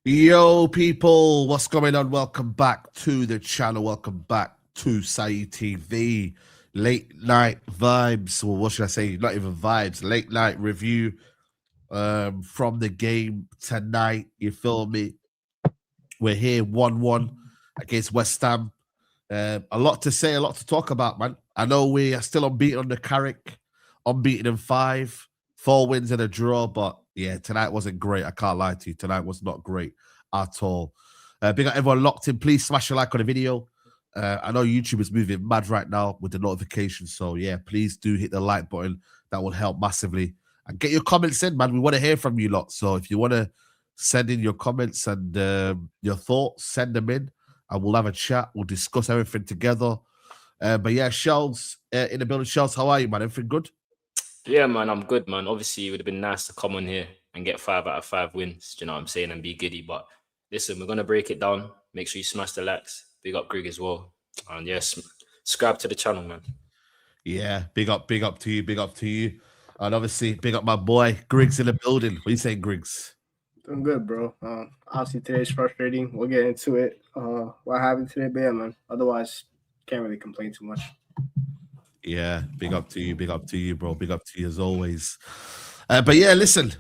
Yo, people, what's going on? Welcome back to the channel. Welcome back to Saeed TV. Late night vibes, or what should I say? Not even vibes. Late night review from the game tonight. You feel me? We're here 1-1 against West Ham. A lot to say, a lot to talk about, man. I know we are still unbeaten on the Carrick, unbeaten in 5, 4 wins and a draw, but yeah, tonight wasn't great. I can't lie to you. Tonight was not great at all. Big up everyone locked in. Please smash a like on the video. I know YouTube is moving mad right now with the notifications. So yeah, please do hit the like button. That will help massively. And get your comments in, man. We want to hear from you lot. So if you want to send in your comments and your thoughts, send them in. And we'll have a chat. We'll discuss everything together. But yeah, Shells in the building. Shells, how are you, man? Everything good? Yeah, man, I'm good, man. Obviously, it would have been nice to come on here and get 5 out of 5 wins, do you know what I'm saying, and be giddy. But listen, we're going to break it down. Make sure you smash the likes. Big up Greg as well. And yes, subscribe to the channel, man. Yeah, big up to you, big up to you. And obviously, big up my boy, Griggs in the building. What are you saying, Griggs? Doing good, bro. Obviously, today's frustrating. We'll get into it. What happened today, but yeah, man. Otherwise, can't really complain too much. Yeah, big up to you, bro. Big up to you as always. But yeah, listen,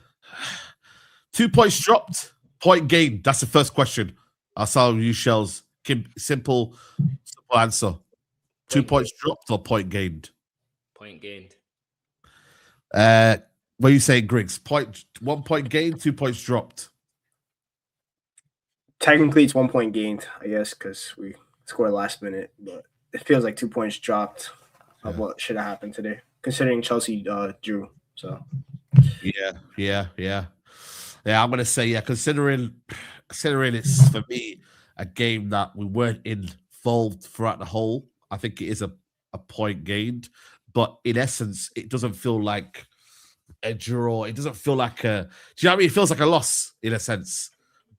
2 points dropped, point gained. That's the first question. I'll start with you, Shells. Simple answer. 2 points dropped or point gained? Point gained. What are you saying, Griggs? 1 point gained, 2 points dropped. Technically, it's 1 point gained, I guess, because we scored last minute. But it feels like 2 points dropped of what should have happened today, considering Chelsea drew. So yeah. I'm gonna say considering it's for me a game that we weren't involved throughout the whole. I think it is a point gained, but in essence, it doesn't feel like a draw. It doesn't feel like a. Do you know what I mean? It feels like a loss in a sense.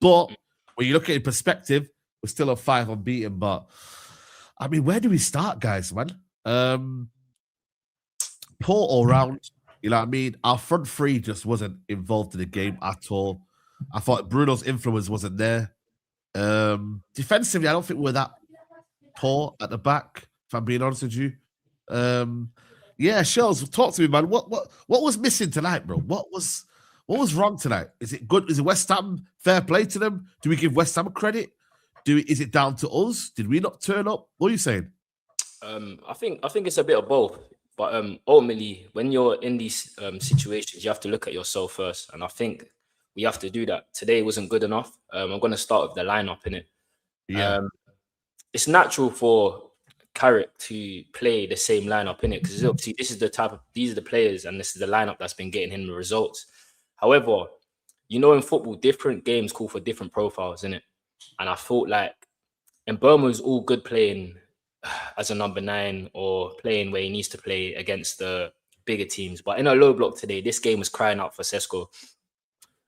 But when you look at it in perspective, we're still a 5 unbeaten. But I mean, where do we start, guys, man? Poor all round. You know what I mean? Our front three just wasn't involved in the game at all. I thought Bruno's influence wasn't there. Defensively, I don't think we were that poor at the back, if I'm being honest with you. Yeah, Shells, talk to me, man. What was missing tonight, bro? What was wrong tonight? Is it good? Is it West Ham? Fair play to them. Do we give West Ham credit? Is it down to us? Did we not turn up? What are you saying? I think it's a bit of both. But ultimately, when you're in these situations, you have to look at yourself first. And I think we have to do that. Today wasn't good enough. I'm going to start with the lineup, innit? Yeah. It's natural for Carrick to play the same lineup, innit? Because obviously these are the players and this is the lineup that's been getting him the results. However, you know, in football, different games call for different profiles, innit? And I thought like Mbeumo's all good playing as a number 9 or playing where he needs to play against the bigger teams. But in a low block today, this game was crying out for Sesko.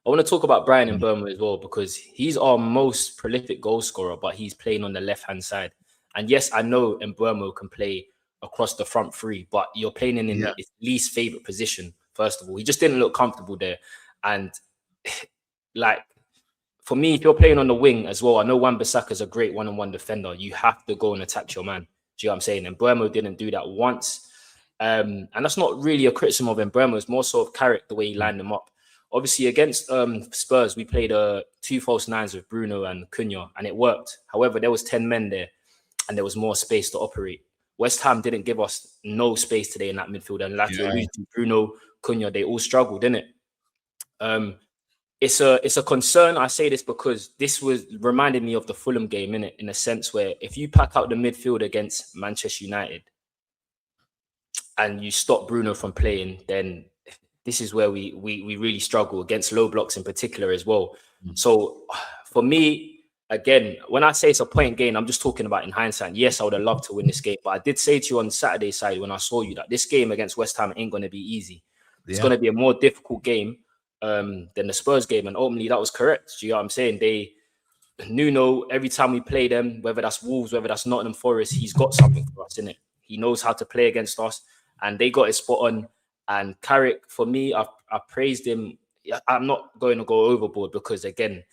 I want to talk about Brian Mbeumo as well because he's our most prolific goal scorer, but he's playing on the left-hand side. And yes, I know Mbeumo can play across the front 3, but you're playing in his least favorite position, first of all. He just didn't look comfortable there. And like, for me, if you're playing on the wing as well, I know Wan-Bissaka is a great one-on-one defender. You have to go and attack your man. Do you know what I'm saying? And Mbeumo didn't do that once. And that's not really a criticism of Mbeumo. It's more so of Carrick, the way he lined them up. Obviously, against Spurs, we played 2 false 9s with Bruno and Cunha, and it worked. However, there was 10 men there, and there was more space to operate. West Ham didn't give us no space today in that midfield. And like Bruno, Cunha, they all struggled, didn't it? It's a concern. I say this because this was reminded me of the Fulham game, innit? In a sense where if you pack out the midfield against Manchester United and you stop Bruno from playing, then this is where we really struggle against low blocks in particular as well. So for me, again, when I say it's a point gain, I'm just talking about in hindsight. Yes, I would have loved to win this game, but I did say to you on Saturday side when I saw you that this game against West Ham ain't going to be easy. It's going to be a more difficult game than the Spurs game, and ultimately that was correct. Do you know what I'm saying? Nuno, every time we play them, whether that's Wolves, whether that's Nottingham Forest, he's got something for us, innit? He knows how to play against us, and they got it spot on. And Carrick, for me, I praised him. I'm not going to go overboard because, again,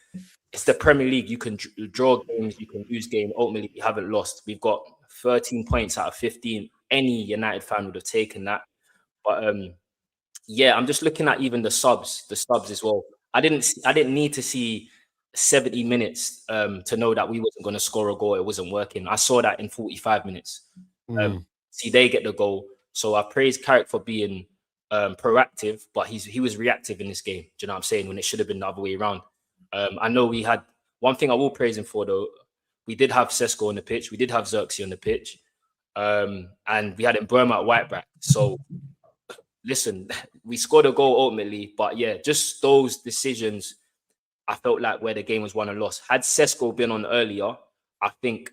it's the Premier League. You can draw games, you can lose games. Ultimately, we haven't lost. We've got 13 points out of 15. Any United fan would have taken that. But yeah, I'm just looking at even the subs as well. I didn't need to see 70 minutes to know that we wasn't going to score a goal. It wasn't working. I saw that in 45 minutes. See, they get the goal. So I praise Carrick for being proactive, but he was reactive in this game. Do you know what I'm saying? When it should have been the other way around. I know we had one thing I will praise him for, though. We did have Sesko on the pitch. We did have Xerxes on the pitch. And we had Burma at right back. So listen, we scored a goal ultimately, but yeah, just those decisions, I felt like where the game was won and lost. Had Sesko been on earlier, I think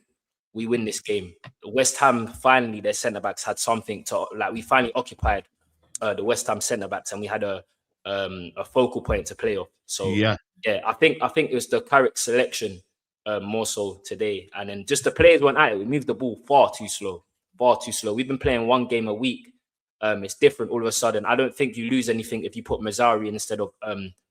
we win this game. West Ham, finally, their centre-backs had something to, like, we finally occupied the West Ham centre-backs and we had a focal point to play off. So yeah, I think it was the Carrick selection more so today. And then just the players went at it. We moved the ball far too slow. We've been playing one game a week. It's different all of a sudden. I don't think you lose anything if you put Mazzari instead of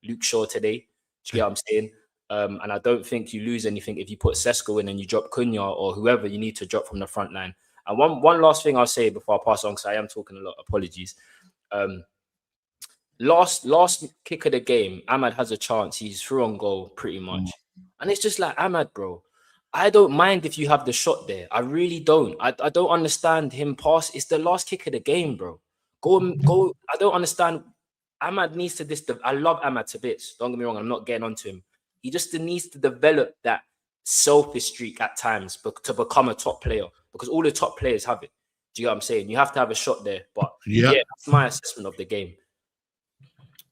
Luke Shaw today. Do you get what I'm saying? And I don't think you lose anything if you put Sesko in and you drop Cunha or whoever you need to drop from the front line. And one last thing I'll say before I pass on, because I am talking a lot. Apologies. Last kick of the game, Ahmad has a chance. He's through on goal pretty much. And it's just like, Ahmad, bro, I don't mind if you have the shot there. I really don't. I don't understand him pass. It's the last kick of the game, bro. Go. I don't understand. Ahmad needs to I love Ahmad to bits. Don't get me wrong. I'm not getting onto him. He just needs to develop that selfish streak at times to become a top player, because all the top players have it. Do you know what I'm saying? You have to have a shot there. But yeah, that's my assessment of the game.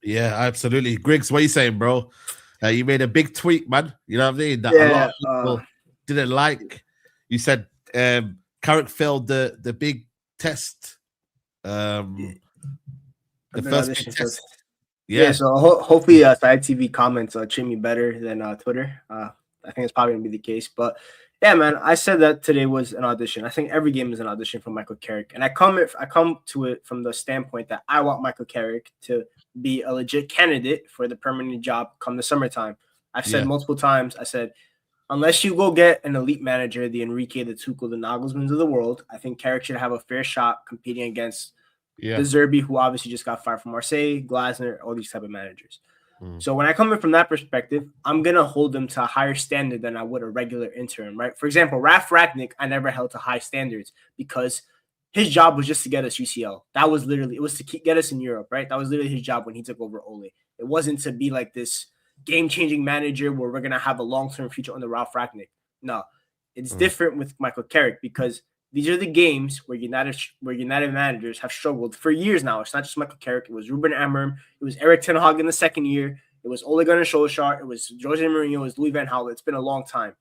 Yeah, absolutely. Griggs, what are you saying, bro? You made a big tweet, man. You know what I mean? That a lot of people didn't like. You said Carrick failed the big test. The first big test. Yeah, so hopefully Saeed TV comments treat me better than Twitter. I think it's probably going to be the case. But yeah, man, I said that today was an audition. I think every game is an audition for Michael Carrick. And I come to it from the standpoint that I want Michael Carrick to be a legit candidate for the permanent job come the summertime. I've said multiple times, I said, unless you go get an elite manager, the Enrique, the Tuchel, the Nagelsmanns of the world, I think Carrick should have a fair shot competing against the Zerbi, who obviously just got fired from Marseille, Glasner, all these type of managers. So when I come in from that perspective, I'm going to hold them to a higher standard than I would a regular intern, right? For example, Raf Ragnick, I never held to high standards because his job was just to get us UCL. That was literally, it was to get us in Europe, right? That was literally his job when he took over Ole. It wasn't to be like this game-changing manager where we're going to have a long-term future under Ralph Ragnick. No, it's different with Michael Carrick because these are the games where United managers have struggled for years now. It's not just Michael Carrick. It was Ruben Amorim. It was Erik ten Hag in the second year. It was Ole Gunnar Solskjaer. It was Jose Mourinho. It was Louis van Gaal. It's been a long time.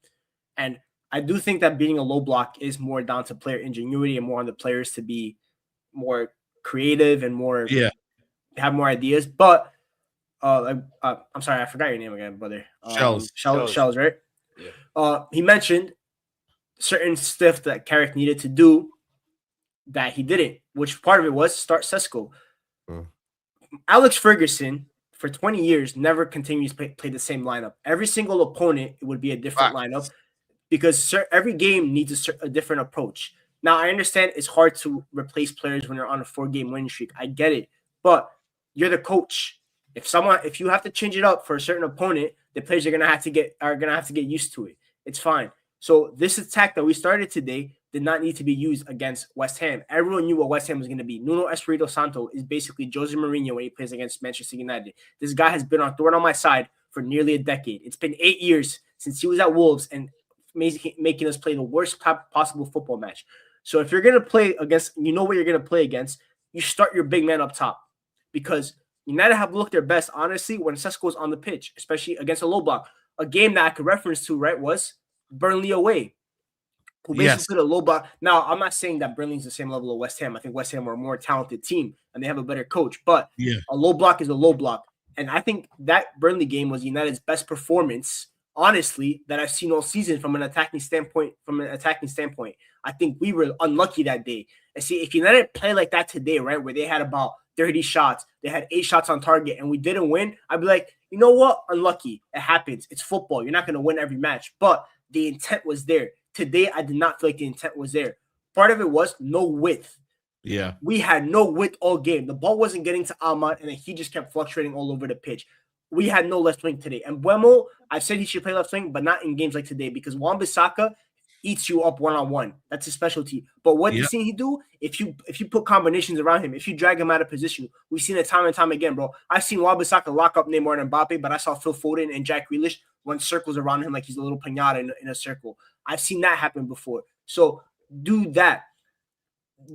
And I do think that beating a low block is more down to player ingenuity and more on the players to be more creative and more have more ideas. But I'm sorry, I forgot your name again, brother. Shells, right? Yeah. He mentioned certain stuff that Carrick needed to do that he didn't, which part of it was start Sesko. Alex Ferguson, for 20 years, never continues to play the same lineup. Every single opponent, it would be a different lineup because every game needs a different approach. Now, I understand it's hard to replace players when you're on a 4-game winning streak. I get it. But you're the coach. If you have to change it up for a certain opponent, the players are gonna have to get used to it. It's fine. So this attack that we started today did not need to be used against West Ham. Everyone knew what West Ham was going to be. Nuno Espirito Santo is basically Jose Mourinho when he plays against Manchester United. This guy has been on thorn on my side for nearly a decade. It's been 8 years since he was at Wolves and making us play the worst possible football match. So if you're going to play against, you know what you're going to play against, you start your big man up top because United have looked their best, honestly, when Sesko's on the pitch, especially against a low block. A game that I could reference to, right, was Burnley away, who basically put a low block. Now, I'm not saying that Burnley's the same level of West Ham. I think West Ham are a more talented team and they have a better coach. But a low block is a low block. And I think that Burnley game was United's best performance, honestly, that I've seen all season from an attacking standpoint. I think we were unlucky that day. And see, if United play like that today, right, where they had about 30 shots. They had 8 shots on target, and we didn't win. I'd be like, you know what? Unlucky. It happens. It's football. You're not going to win every match. But the intent was there. Today, I did not feel like the intent was there. Part of it was no width. Yeah. We had no width all game. The ball wasn't getting to Ahmad, and then he just kept fluctuating all over the pitch. We had no left wing today. And Buemo, I've said he should play left wing, but not in games like today because Wan-Bissaka eats you up one-on-one. That's his specialty. But what you've seen he do, if you put combinations around him, if you drag him out of position, we've seen it time and time again, bro. I've seen Wan-Bissaka lock up Neymar and Mbappe, but I saw Phil Foden and Jack Grealish run circles around him like he's a little piñata in a circle. I've seen that happen before. So do that.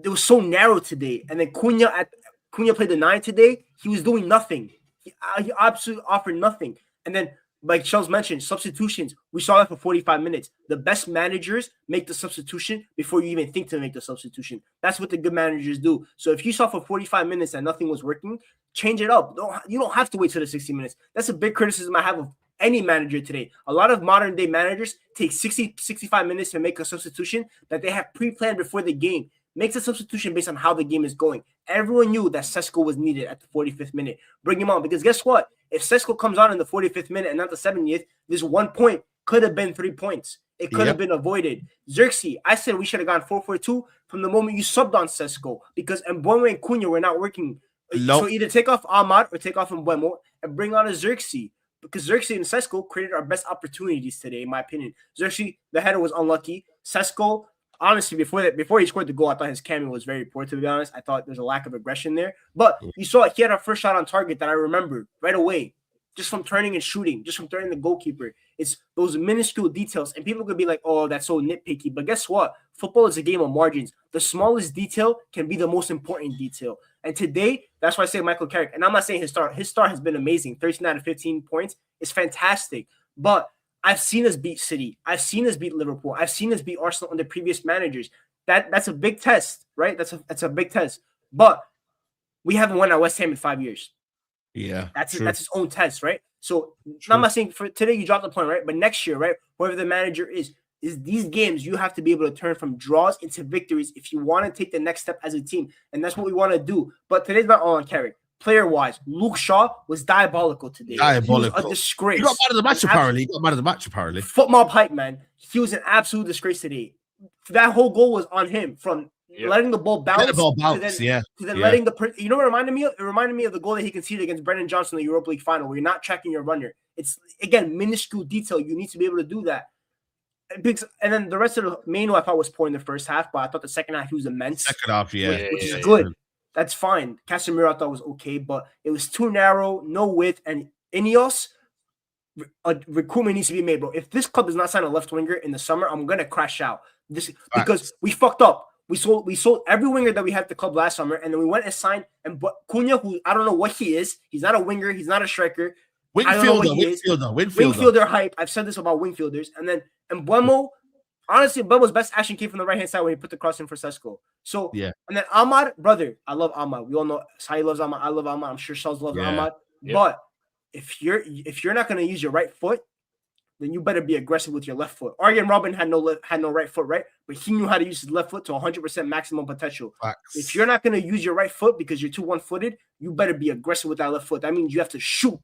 It was so narrow today. And then Cunha played the 9 today. He was doing nothing. He absolutely offered nothing. And then, like Charles mentioned, substitutions. We saw that for 45 minutes. The best managers make the substitution before you even think to make the substitution. That's what the good managers do. So if you saw for 45 minutes that nothing was working, change it up. You don't have to wait till the 60 minutes. That's a big criticism I have of any manager today. A lot of modern day managers take 65 minutes to make a substitution that they have pre-planned before the game. Makes a substitution based on how the game is going. Everyone knew that Sesko was needed at the 45th minute. Bring him on. Because guess what? If Sesko comes on in the 45th minute and not the 70th, this 1 point could have been 3 points. It could have been avoided. Xerxes, I said we should have gone 4-4-2 from the moment you subbed on Sesko because Mbeumo and Cunha were not working. So either take off Ahmad or take off Mbeumo and bring on a Xerxes. Because Xerxes and Sesko created our best opportunities today, in my opinion. Xerxes, the header was unlucky. Sesko, honestly, before he scored the goal, I thought his cameo was very poor, to be honest. I thought there's a lack of aggression there. But you saw he had a first shot on target that I remembered right away, just from turning and shooting, just from turning the goalkeeper. It's those minuscule details. And people could be like, oh, that's so nitpicky. But guess what? Football is a game of margins. The smallest detail can be the most important detail. And today, that's why I say Michael Carrick. And I'm not saying his start. His start has been amazing. 13 out of 15 points is fantastic. But I've seen us beat City. I've seen us beat Liverpool. I've seen us beat Arsenal under previous managers. That's a big test, right? That's a big test. But we haven't won at West Ham in 5 years. Yeah. That's its own test, right? So I'm not saying for today you dropped the point, right? But next year, right, whoever the manager is these games you have to be able to turn from draws into victories if you want to take the next step as a team. And that's what we want to do. But today's not all on Carrick. Player-wise, Luke Shaw was diabolical today. Diabolical. He was a disgrace. He got man of the match, apparently. He got man of the match, apparently. Foot mob hype, man. He was an absolute disgrace today. That whole goal was on him from letting the ball bounce. To then letting you know what it reminded me of? It reminded me of the goal that he conceded against Brendan Johnson in the Europa League final, where you're not tracking your runner. It's, again, minuscule detail. You need to be able to do that. And then the rest of the Maino I thought was poor in the first half, but I thought the second half he was immense. Second half, which is good. That's fine. Casemiro I thought was okay, but it was too narrow, no width, and Ineos, a recruitment needs to be made, bro. If this club does not sign a left winger in the summer, I'm gonna crash out. Because we fucked up. We sold every winger that we had at the club last summer, and then we went and signed Cunha, who I don't know what he is. He's not a winger. He's not a striker. Wingfielder hype. I've said this about wingfielders. And then Mbeumo, honestly, Mbeumo's best action came from the right-hand side when he put the cross in for Sesko. So, and then Ahmad, brother, I love Ahmad. We all know Saeed loves Ahmad. I love Ahmad. I'm sure Charles loves Ahmad. But if you're not going to use your right foot, then you better be aggressive with your left foot. Arjen Robben had no right foot, right? But he knew how to use his left foot to 100% maximum potential. Facts. If you're not going to use your right foot because you're too one-footed, you better be aggressive with that left foot. That means you have to shoot.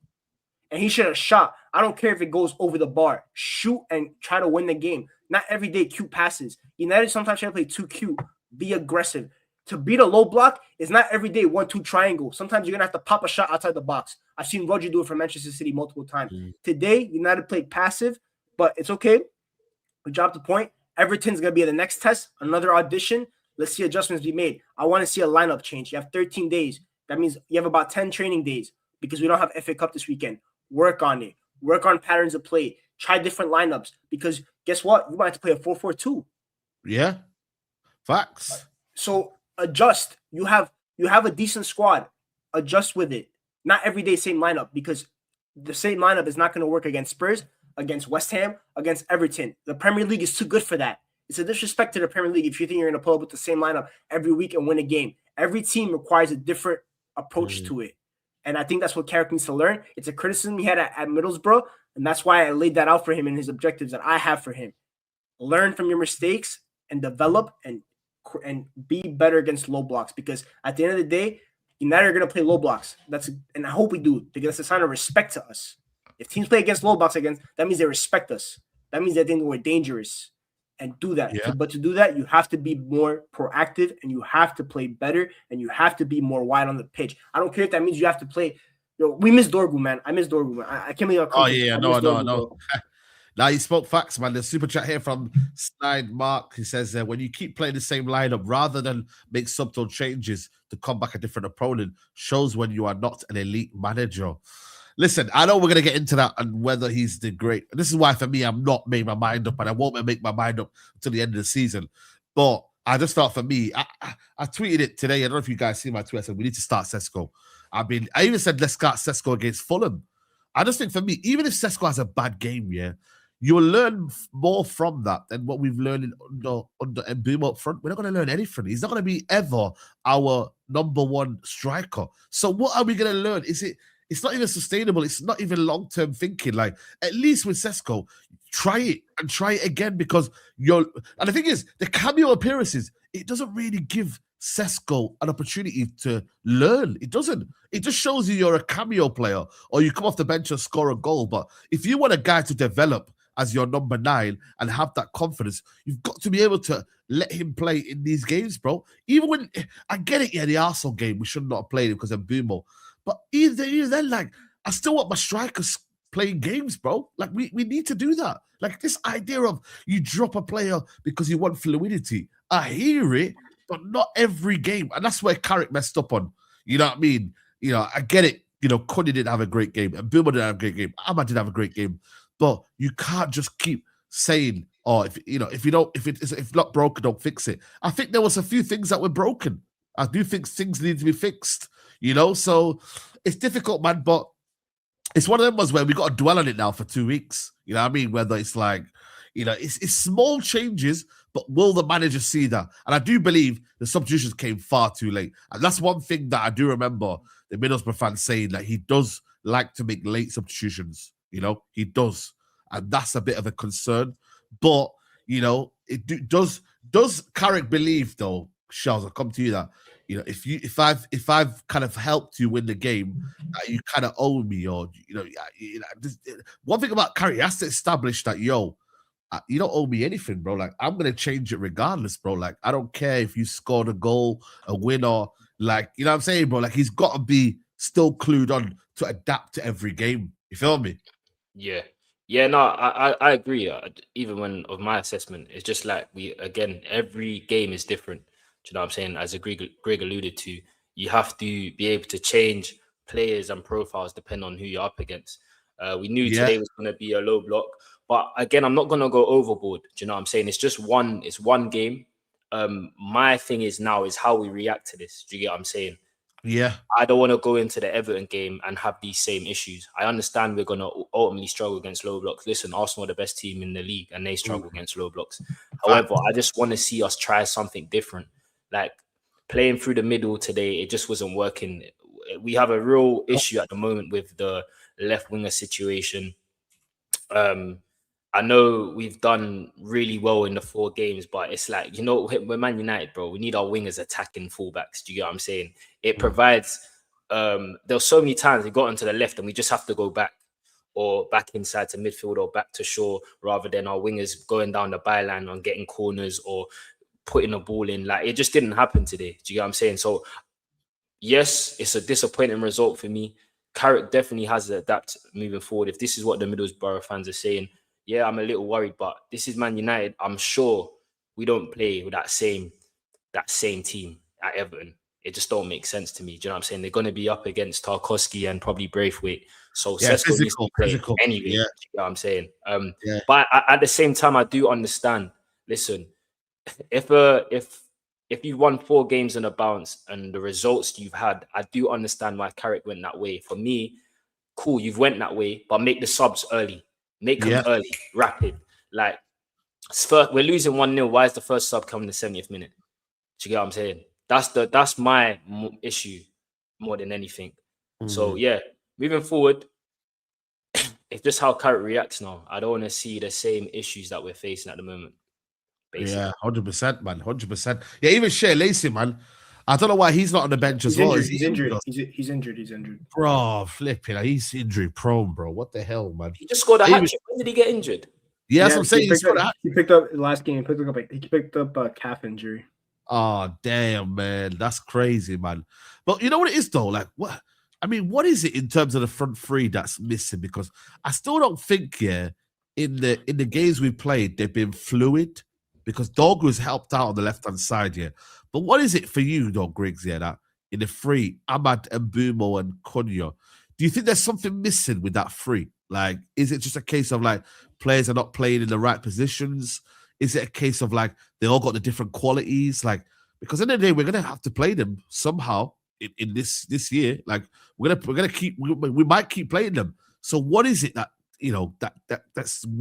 And he should have shot. I don't care if it goes over the bar. Shoot and try to win the game. Not every day cute passes. United sometimes try to play too cute. Be aggressive. To beat a low block is not every day 1-2 triangle. Sometimes you're going to have to pop a shot outside the box. I've seen Roger do it for Manchester City multiple times. Today, United played passive, but it's okay. We dropped the point. Everton's going to be the next test, another audition. Let's see adjustments be made. I want to see a lineup change. You have 13 days. That means you have about 10 training days because we don't have FA Cup this weekend. Work on it. Work on patterns of play. Try different lineups because guess what? You might have to play a 4-4-2. Yeah. Facts. So adjust. You have a decent squad. Adjust with it. Not every day same lineup because the same lineup is not going to work against Spurs, against West Ham, against Everton. The Premier League is too good for that. It's a disrespect to the Premier League if you think you're going to pull up with the same lineup every week and win a game. Every team requires a different approach to it. And I think that's what Carrick needs to learn. It's a criticism he had at Middlesbrough, and that's why I laid that out for him in his objectives that I have for him. Learn from your mistakes and develop and be better against low blocks because at the end of the day, United are going to play low blocks. And I hope we do, because that's a sign of respect to us. If teams play against low blocks that means they respect us. That means they think we're dangerous and do that. Yeah. But to do that, you have to be more proactive and you have to play better and you have to be more wide on the pitch. I don't care if that means you have to play. We miss Dorgu, man. I miss Dorgu, man. I can't believe. Oh yeah, no. Now you spoke facts, man. There's super chat here from Slide Mark. He says when you keep playing the same lineup rather than make subtle changes to combat a different opponent, shows when you are not an elite manager. Listen, I know we're gonna get into that and whether he's the great. This is why for me, I'm not made my mind up, and I won't make my mind up until the end of the season. But I just felt for me, I tweeted it today. I don't know if you guys see my tweet. I said we need to start Sesko. I even said let's start Sesko against Fulham. I just think for me, even if Sesko has a bad game, yeah, you'll learn more from that than what we've learned under Mbeumo up front. We're not going to learn anything. He's not going to be ever our number one striker. So what are we going to learn? It's not even sustainable. It's not even long-term thinking. Like, at least with Sesko, try it and try it again because and the thing is, the cameo appearances, it doesn't really give Sesko an opportunity to learn. It doesn't. It just shows you're a cameo player or you come off the bench and score a goal. But if you want a guy to develop as your number 9 and have that confidence, you've got to be able to let him play in these games, bro. Even when, I get it, yeah, the Arsenal game, we should not have played him because of Mbeumo. But even then, like, I still want my strikers playing games, bro. Like, we need to do that. Like, this idea of you drop a player because you want fluidity, I hear it, but not every game. And that's where Carrick messed up on. You know what I mean? You know, I get it. You know, Cuddy didn't have a great game, and Mbeumo didn't have a great game. Ahmad didn't have a great game. But you can't just keep saying, "Oh, if not broken, don't fix it." I think there was a few things that were broken. I do think things need to be fixed. You know, so it's difficult, man. But it's one of them ones where we got to dwell on it now for 2 weeks. You know what I mean? Whether it's like, you know, it's small changes, but will the manager see that? And I do believe the substitutions came far too late. And that's one thing that I do remember the Middlesbrough fans saying, that he does like to make late substitutions. You know, he does. And that's a bit of a concern. But, you know, does Carrick believe, though, Charles, I'll come to you, that, you know, if I've kind of helped you win the game, you kind of owe me, or, you know, one thing about Carrick, he has to establish that, yo, you don't owe me anything, bro. Like, I'm gonna change it regardless, bro. Like, I don't care if you scored a goal, a winner, like, you know what I'm saying, bro. Like, he's got to be still clued on to adapt to every game. You feel me? Yeah, no, I agree. Even when of my assessment, it's just like every game is different. Do you know what I'm saying? As Greg alluded to, you have to be able to change players and profiles depending on who you're up against. We knew today was going to be a low block, but again, I'm not going to go overboard. Do you know what I'm saying? It's just it's one game. My thing is how we react to this. Do you get what I'm saying? Yeah. I don't want to go into the Everton game and have these same issues. I understand we're going to ultimately struggle against low blocks. Listen, Arsenal are the best team in the league and they struggle against low blocks. However, I just want to see us try something different. Like, playing through the middle today, it just wasn't working. We have a real issue at the moment with the left winger situation. I know we've done really well in the 4 games, but it's like, you know, we're Man United, bro. We need our wingers attacking fullbacks. Do you get what I'm saying? It provides, there's so many times we got onto the left and we just have to go back or back inside to midfield or back to Shaw, rather than our wingers going down the byline and getting corners or putting a ball in. Like, it just didn't happen today. Do you get what I'm saying? So, yes, it's a disappointing result for me. Carrick definitely has to adapt moving forward. If this is what the Middlesbrough fans are saying, yeah, I'm a little worried, but this is Man United. I'm sure we don't play with that same team at Everton. It just don't make sense to me. Do you know what I'm saying? They're going to be up against Tarkowski and probably Braithwaite. So Sesko needs to play anyway. Yeah. You know what I'm saying? But at the same time, I do understand. Listen, if you've won 4 games in a bounce and the results you've had, I do understand why Carrick went that way. For me, cool, you've went that way, but make the subs early. Make them early, rapid. Like, we're losing 1-0. Why is the first sub coming in the 70th minute? Do you get what I'm saying? That's my issue more than anything. So, yeah, moving forward, it's just how Carrick reacts now. I don't want to see the same issues that we're facing at the moment. Basically. Yeah, 100%, man. 100%. Yeah, even Shea Lacey, man. I don't know why he's not on the bench as well. He's injured. He's injured. Bro, flipping. He's injury prone, bro. What the hell, man? He just scored a hat trick. When did he get injured? Yeah, that's what I'm saying. He picked up last game. He picked up a calf injury. Oh, damn, man. That's crazy, man. But you know what it is, though? Like, what? I mean, what is it in terms of the front three that's missing? Because I still don't think, in the games we played, they've been fluid. Because Dogu's helped out on the left-hand side, But what is it for you, though, Griggs, that in the three, Ahmad, Mbumo, and Cunha, do you think there's something missing with that three? Like, is it just a case of, like, players are not playing in the right positions? Is it a case of, like, they all got the different qualities? Like, because in the day, we're going to have to play them somehow in this year. Like, we might keep playing them. So what is it that, that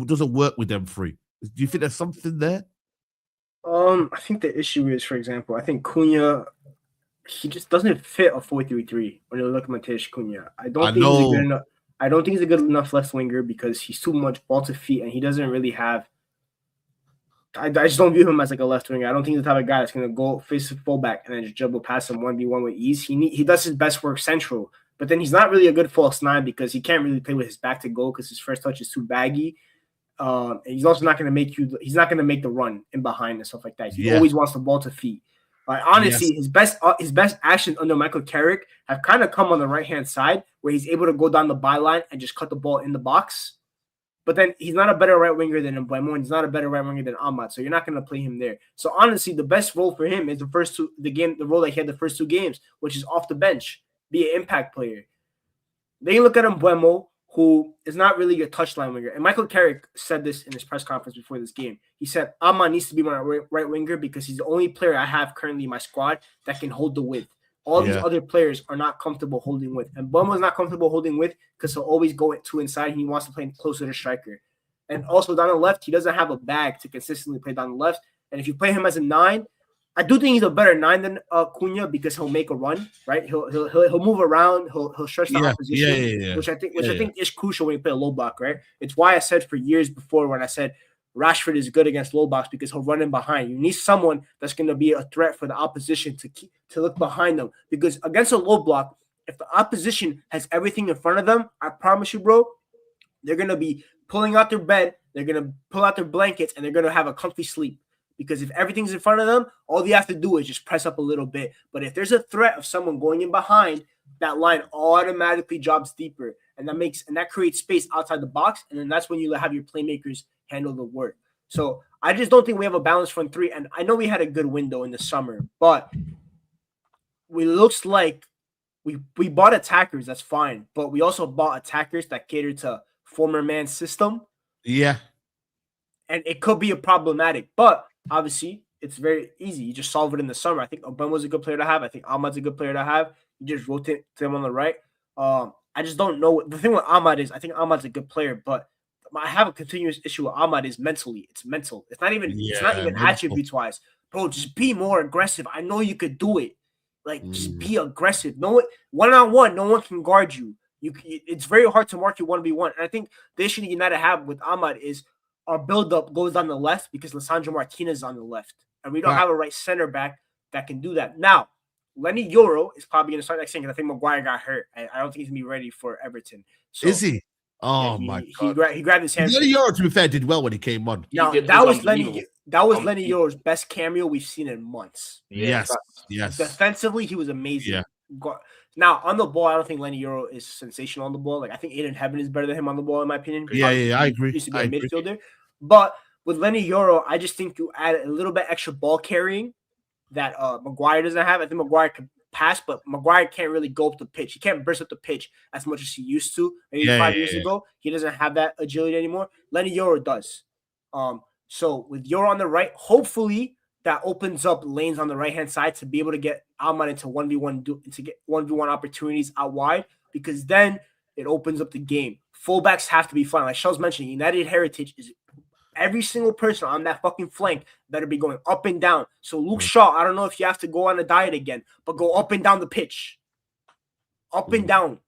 doesn't work with them three? Do you think there's something there? I think the issue is, for example, I think Cunha, he just doesn't fit a 4-3-3 when you look at Mateusz Cunha. I don't think he's a good enough left winger because he's too much ball to feet and he doesn't really have. I just don't view him as like a left winger. I don't think he's the type of guy that's gonna go face the fullback and then just dribble past him 1v1 with ease. He does his best work central, but then he's not really a good false nine because he can't really play with his back to goal because his first touch is too baggy. And he's also not going to he's not going to make the run in behind and stuff like that. He always wants the ball to feet. Honestly, his best actions under Michael Carrick have kind of come on the right-hand side where he's able to go down the byline and just cut the ball in the box. But then he's not a better right winger than Mbuemo, and he's not a better right winger than Ahmad, so you're not going to play him there. So honestly, the best role for him is the role that he had the first two games, which is off the bench, be an impact player. Then you look at Mbuemo, who is not really a touchline winger. And Michael Carrick said this in his press conference before this game. He said, Ahmad needs to be my right winger because he's the only player I have currently in my squad that can hold the width. All these other players are not comfortable holding width. And Mbuemo is not comfortable holding width because he'll always go to inside and he wants to play closer to striker. And also down the left, he doesn't have a bag to consistently play down the left. And if you play him as a 9, I do think he's a better 9 than Cunha because he'll make a run, right? He'll move around, he'll stretch the opposition, which I think is crucial when you play a low block, right? It's why I said for years before when I said Rashford is good against low blocks because he'll run in behind. You need someone that's going to be a threat for the opposition to look behind them because against a low block, if the opposition has everything in front of them, I promise you, bro, they're going to be pulling out their bed, they're going to pull out their blankets, and they're going to have a comfy sleep. Because if everything's in front of them, all they have to do is just press up a little bit. But if there's a threat of someone going in behind, that line automatically drops deeper. And that creates space outside the box. And then that's when you have your playmakers handle the work. So I just don't think we have a balanced front three. And I know we had a good window in the summer, but it looks like we bought attackers, that's fine. But we also bought attackers that cater to former man's system. Yeah. And it could be a problematic. But obviously, it's very easy. You just solve it in the summer. I think Mbuemo was a good player to have. I think Ahmad's a good player to have. You just rotate them on the right. I just don't know. The thing with Ahmad is I think Ahmad's a good player, but I have a continuous issue with Ahmad is mentally. It's mental. It's not even attributes-wise. Bro, just be more aggressive. I know you could do it. Just be aggressive. No, one-on-one, no one can guard you. It's very hard to mark you 1v1. And I think the issue that United have with Ahmad is our build-up goes on the left because Lisandro Martinez is on the left. And we don't have a right center back that can do that. Now, Lenny Yoro is probably going to start next game because I think Maguire got hurt. I don't think he's going to be ready for Everton. So, is he? Oh, my God. He grabbed his hand. Lenny Yoro, to be fair, did well when he came on. Now, that was Lenny Yoro's best cameo we've seen in months. Yes. Defensively, he was amazing. Yeah. Now, on the ball, I don't think Lenny Yoro is sensational on the ball. I think Aiden Heaven is better than him on the ball, in my opinion. Yeah, I agree. He used to be a midfielder. But with Lenny Yoro, I just think you add a little bit extra ball carrying that Maguire doesn't have. I think Maguire can pass, but Maguire can't really go up the pitch. He can't burst up the pitch as much as he used to. Maybe 5 years ago, he doesn't have that agility anymore. Lenny Yoro does. So with Yoro on the right, hopefully that opens up lanes on the right-hand side to be able to get Ahmad into 1v1 to get 1v1 opportunities out wide, because then it opens up the game. Fullbacks have to be fun. Like Shell's mentioned, United heritage is every single person on that fucking flank better be going up and down. So Luke Shaw, I don't know if you have to go on a diet again, but go up and down the pitch. Up and down.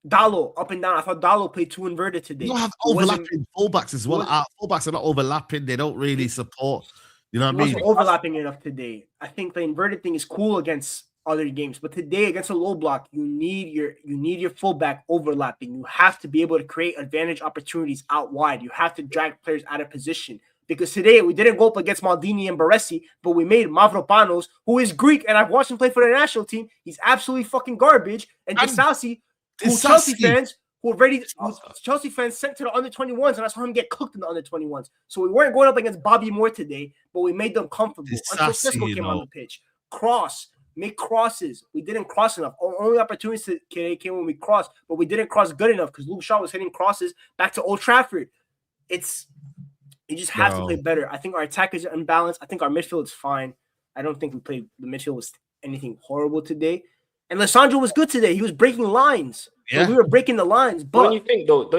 Dalo, up and down. I thought Dalo played too inverted today. You don't have overlapping fullbacks as well. Fullbacks are not overlapping. They don't really support. You know He what I mean? wasn't overlapping enough today. I think the inverted thing is cool against other games, but today against a low block, you need your fullback overlapping. You have to be able to create advantage opportunities out wide. You have to drag players out of position. Because today we didn't go up against Maldini and Baresi, but we made Mavropanos, who is Greek, and I've watched him play for the national team. He's absolutely fucking garbage. And Disasi, who Chelsea fans sent to the under-21s, and I saw him get cooked in the under-21s. So we weren't going up against Bobby Moore today, but we made them comfortable until Sesko came on the pitch. Make crosses. We didn't cross enough. Only opportunities today came when we crossed, but we didn't cross good enough because Luke Shaw was hitting crosses back to Old Trafford. You just have to play better. I think our attack is unbalanced. I think our midfield is fine. I don't think the midfield was anything horrible today. And Lissandro was good today. He was breaking lines. Yeah. So we were breaking the lines. But don't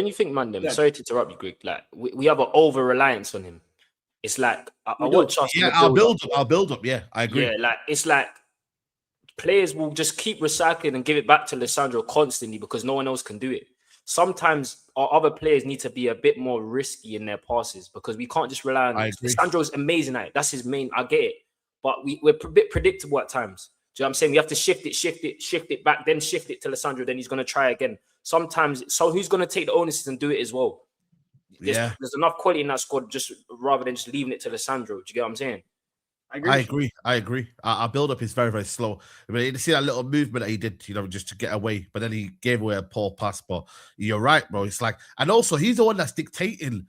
you think, man, sorry to interrupt you, Greg, like we have an over-reliance on him. It's like I won't trust him. I'll build up. Yeah, I agree. Yeah, like it's like players will just keep recycling and give it back to Lissandro constantly because no one else can do it. Sometimes our other players need to be a bit more risky in their passes because we can't just rely on him. Lissandro's amazing at it. That's his main. I get it. But we're a bit predictable at times. Do you know what I'm saying? We have to shift it back, then shift it to Lissandro, then he's going to try again. Sometimes, so who's going to take the onus and do it as well? There's enough quality in that squad just rather than just leaving it to Lissandro. Do you get what I'm saying? I agree. Our build-up is very, very slow. I mean, you see that little movement that he did, just to get away, but then he gave away a poor pass. But you're right, bro. It's like, and also he's the one that's dictating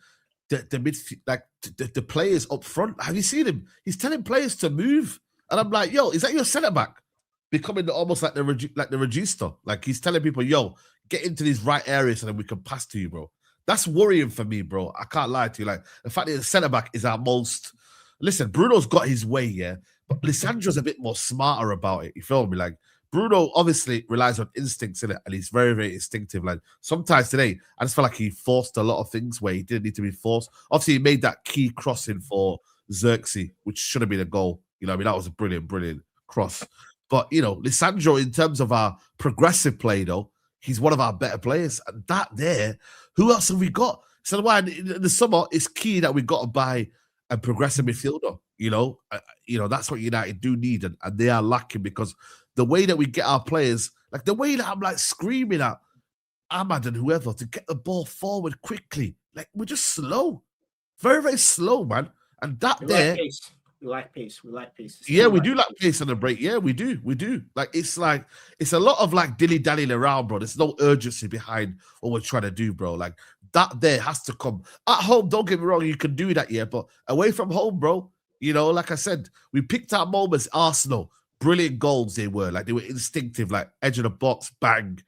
the midfield, like the players up front. Have you seen him? He's telling players to move, and I'm like, yo, is that your centre back becoming almost like the reducer? Like he's telling people, yo, get into these right areas, and then we can pass to you, bro. That's worrying for me, bro. I can't lie to you. Like the fact that the centre back is our most. Listen, Bruno's got his way, yeah, but Lissandro's a bit more smarter about it. You feel me? Like Bruno obviously relies on instincts in it, and he's very, very instinctive. Like sometimes today, I just feel like he forced a lot of things where he didn't need to be forced. Obviously, he made that key crossing for Xerxes, which should have been a goal. I mean, that was a brilliant, brilliant cross. But Lissandro, in terms of our progressive play, though, he's one of our better players. And that there, who else have we got? So why in the summer, it's key that we got to buy a progressive midfielder. That's what United do need, and they are lacking because the way that we get our players, like the way that I'm like screaming at Ahmad and whoever to get the ball forward quickly, like we're just slow, very, very slow, man. And that we lack pace. Yeah, we do lack pace on the break. Yeah, we do. Like it's a lot of like dilly-dallying around, bro. There's no urgency behind what we're trying to do, bro. Like that there has to come. At home, don't get me wrong, you can do that, yeah, but away from home, bro, like I said, we picked out moments. Arsenal, brilliant goals they were. Like they were instinctive, like edge of the box, bang.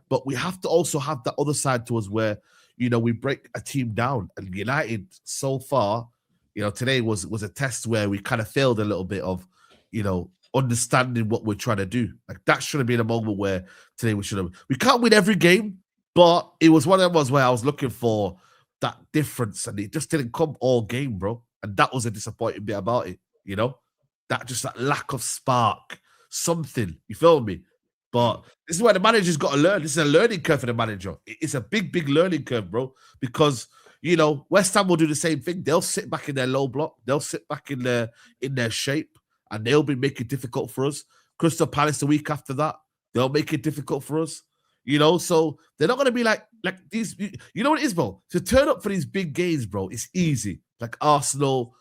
But we have to also have that other side to us where, we break a team down. And United so far, today was a test where we kind of failed a little bit of, understanding what we're trying to do. Like that should have been a moment where today we can't win every game, but it was one of those where I was looking for that difference and it just didn't come all game, bro. And that was a disappointing bit about it, that lack of spark, something, you feel me? But this is where the manager's got to learn. This is a learning curve for the manager. It's a big, big learning curve, bro, because West Ham will do the same thing. They'll sit back in their low block. They'll sit back in their shape, and they'll be making it difficult for us. Crystal Palace the week after that, they'll make it difficult for us. So they're not going to be like these. You know what it is, bro? To turn up for these big games, bro, it's easy. Like Arsenal,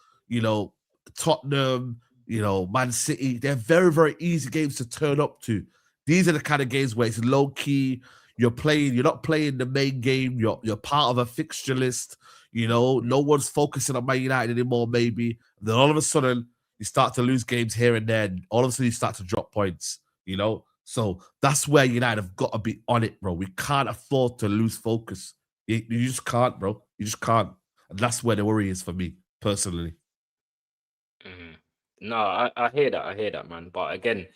Tottenham, Man City. They're very, very easy games to turn up to. These are the kind of games where it's low key. You're not playing the main game. You're part of a fixture list. No one's focusing on Man United anymore, maybe. And then all of a sudden, you start to lose games here and there. And all of a sudden, you start to drop points, So that's where United have got to be on it, bro. We can't afford to lose focus. You just can't, bro. You just can't. And that's where the worry is for me, personally. No, I hear that. I hear that, man. But again,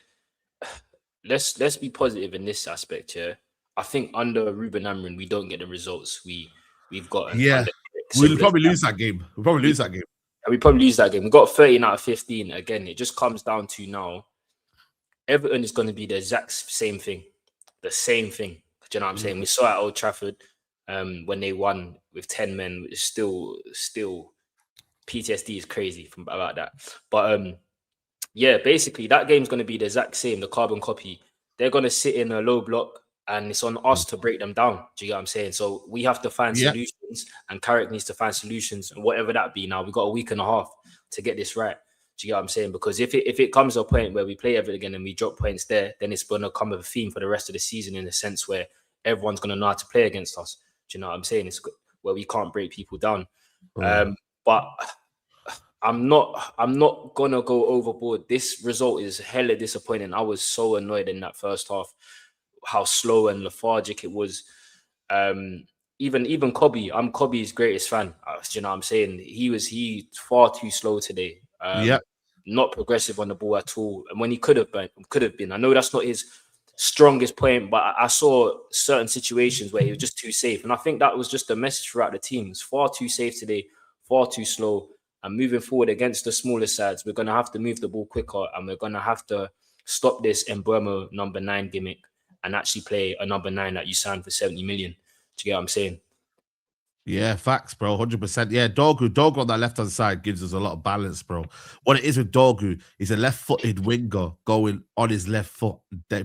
let's be positive in this aspect here. I think under Ruben Amorim, we don't get the results we've got. Yeah, we'll probably lose that game. We probably lose that game. We got 13 out of 15. Again, it just comes down to now, Everton is going to be the exact same thing. The same thing. Do you know what I'm saying? We saw at Old Trafford when they won with 10 men. It's still PTSD is crazy about that. But yeah, basically that game's going to be the exact same, the carbon copy. They're going to sit in a low block, and it's on us to break them down. Do you get what I'm saying? So we have to find solutions, and Carrick needs to find solutions, and whatever that be. Now we've got a week and a half to get this right. Do you get what I'm saying? Because if it comes to a point where we play Everton again and we drop points there, then it's going to come with a theme for the rest of the season, in the sense where everyone's going to know how to play against us. Do you know what I'm saying? It's where we can't break people down. But I'm not gonna go overboard. This result is hella disappointing. I was so annoyed in that first half, how slow and lethargic it was. Even Kobe, I'm Kobe's greatest fan. Do you know what I'm saying? He far too slow today. Not progressive on the ball at all. And when he could have been. I know that's not his strongest point, but I saw certain situations where he was just too safe. And I think that was just a message throughout the team. It's far too safe today, far too slow. And moving forward against the smaller sides, we're going to have to move the ball quicker, and we're going to have to stop this Mbeumo number 9 gimmick and actually play a number 9 that you signed for 70 million. Do you get what I'm saying? Yeah, facts, bro. 100%. Yeah, Dogu on that left-hand side gives us a lot of balance, bro. What it is with Dogu, he's a left-footed winger going on his left foot,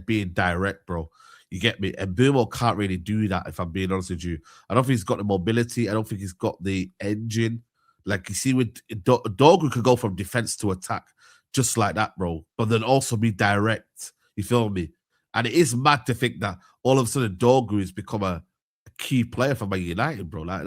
being direct, bro. You get me? And Mbeumo can't really do that, if I'm being honest with you. I don't think he's got the mobility. I don't think he's got the engine. Like, you see, with Dogu could go from defense to attack just like that, bro. But then also be direct. You feel me? And it is mad to think that all of a sudden Dogu has become a key player for Man United, bro. Like,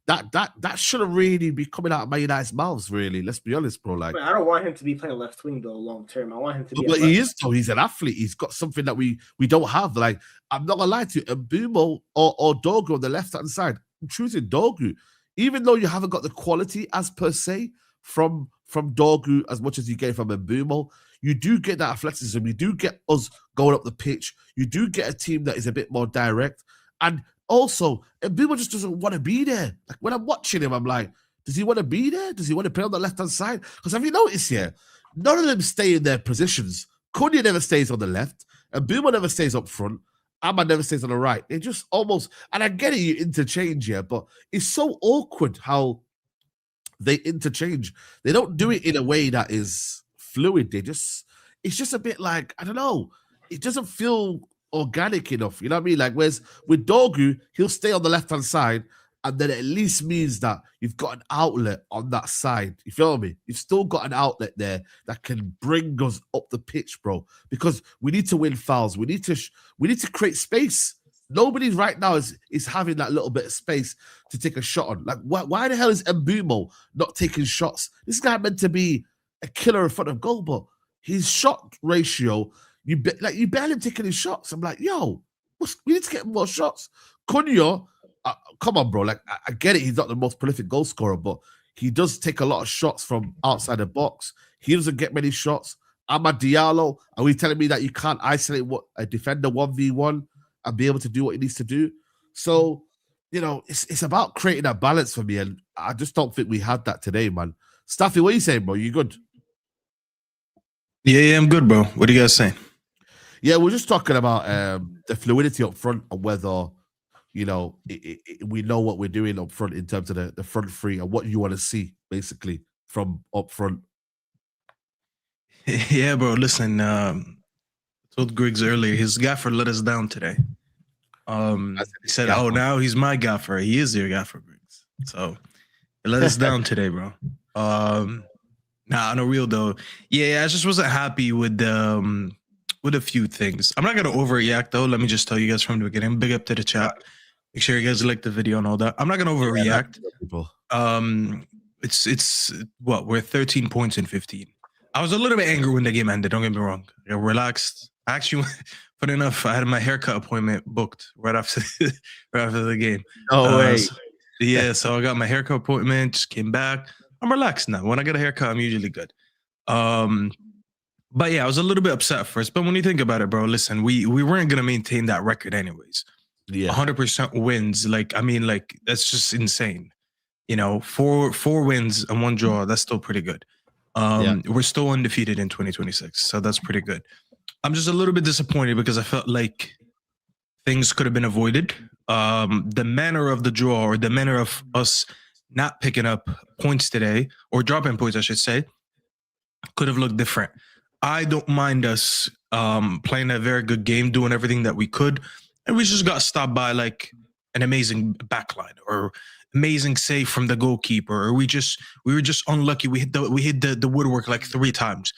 that shouldn't really be coming out of Man United's mouths, really. Let's be honest, bro. Like, I don't want him to be playing left wing though long term. I want him to be. But he is though. He's an athlete. He's got something that we don't have. Like, I'm not gonna lie to you, Mbeumo or Dogu on the left hand side. I'm choosing Dogu. Even though you haven't got the quality as per se from Dogu as much as you get from Mbeumo, you do get that athleticism. You do get us going up the pitch. You do get a team that is a bit more direct. And also, Mbeumo just doesn't want to be there. Like, when I'm watching him, I'm like, does he want to be there? Does he want to play on the left-hand side? Because have you noticed here, none of them stay in their positions. Cunha never stays on the left. Mbeumo never stays up front. Ahmad never stays on the right. It just almost, and I get it, you interchange here, but it's so awkward how they interchange. They don't do it in a way that is fluid. It's just a bit like, I don't know, it doesn't feel organic enough. You know what I mean? Like, whereas with Dogu, he'll stay on the left-hand side, and then it at least means that you've got an outlet on that side. You feel me? You've still got an outlet there that can bring us up the pitch, bro. Because we need to win fouls. We need to create space. Nobody right now is having that little bit of space to take a shot on. Like, why the hell is Mbeumo not taking shots? This guy meant to be a killer in front of goal, but his shot ratio, you barely taking his shots. I'm like, yo, we need to get more shots. Cunha, come on, bro. Like, I get it. He's not the most prolific goal scorer, but he does take a lot of shots from outside the box. He doesn't get many shots. Amad Diallo, are we telling me that you can't isolate a defender 1v1 and be able to do what he needs to do? So, you know, it's about creating that balance for me, and I just don't think we had that today, man. Staffy, what are you saying, bro? You good? Yeah, I'm good, bro. What are you guys saying? Yeah, we're just talking about the fluidity up front and whether, you know, we know what we're doing up front in terms of the front three and what you want to see, basically, from up front. Yeah, bro. Listen, I told Griggs earlier, his gaffer let us down today. He said, "Oh, now he's my gaffer." He is your gaffer, Griggs. So he let us down today, bro. Nah, on a real though, yeah, I just wasn't happy with a few things. I'm not gonna overreact though. Let me just tell you guys from the beginning. Big up to the chat. Make sure you guys like the video and all that. I'm not gonna overreact. It's what, we're 13 points in 15. I was a little bit angry when the game ended. Don't get me wrong. I relaxed. Actually, funny enough, I had my haircut appointment booked right after the game. Oh way. Yeah, so I got my haircut appointment. Just came back. I'm relaxed now. When I get a haircut, I'm usually good. But yeah, I was a little bit upset at first. But when you think about it, bro, listen, we weren't gonna maintain that record anyways. Yeah, 100% wins. Like, I mean, like, that's just insane. You know, four wins and 1 draw. That's still pretty good. We're still undefeated in 2026, so that's pretty good. I'm just a little bit disappointed because I felt like things could have been avoided. The manner of the draw, or the manner of us not picking up points today, or dropping points, I should say, could have looked different. I don't mind us playing a very good game, doing everything that we could, and we just got stopped by like an amazing backline or amazing save from the goalkeeper, or we were just unlucky. We hit the woodwork like 3 times.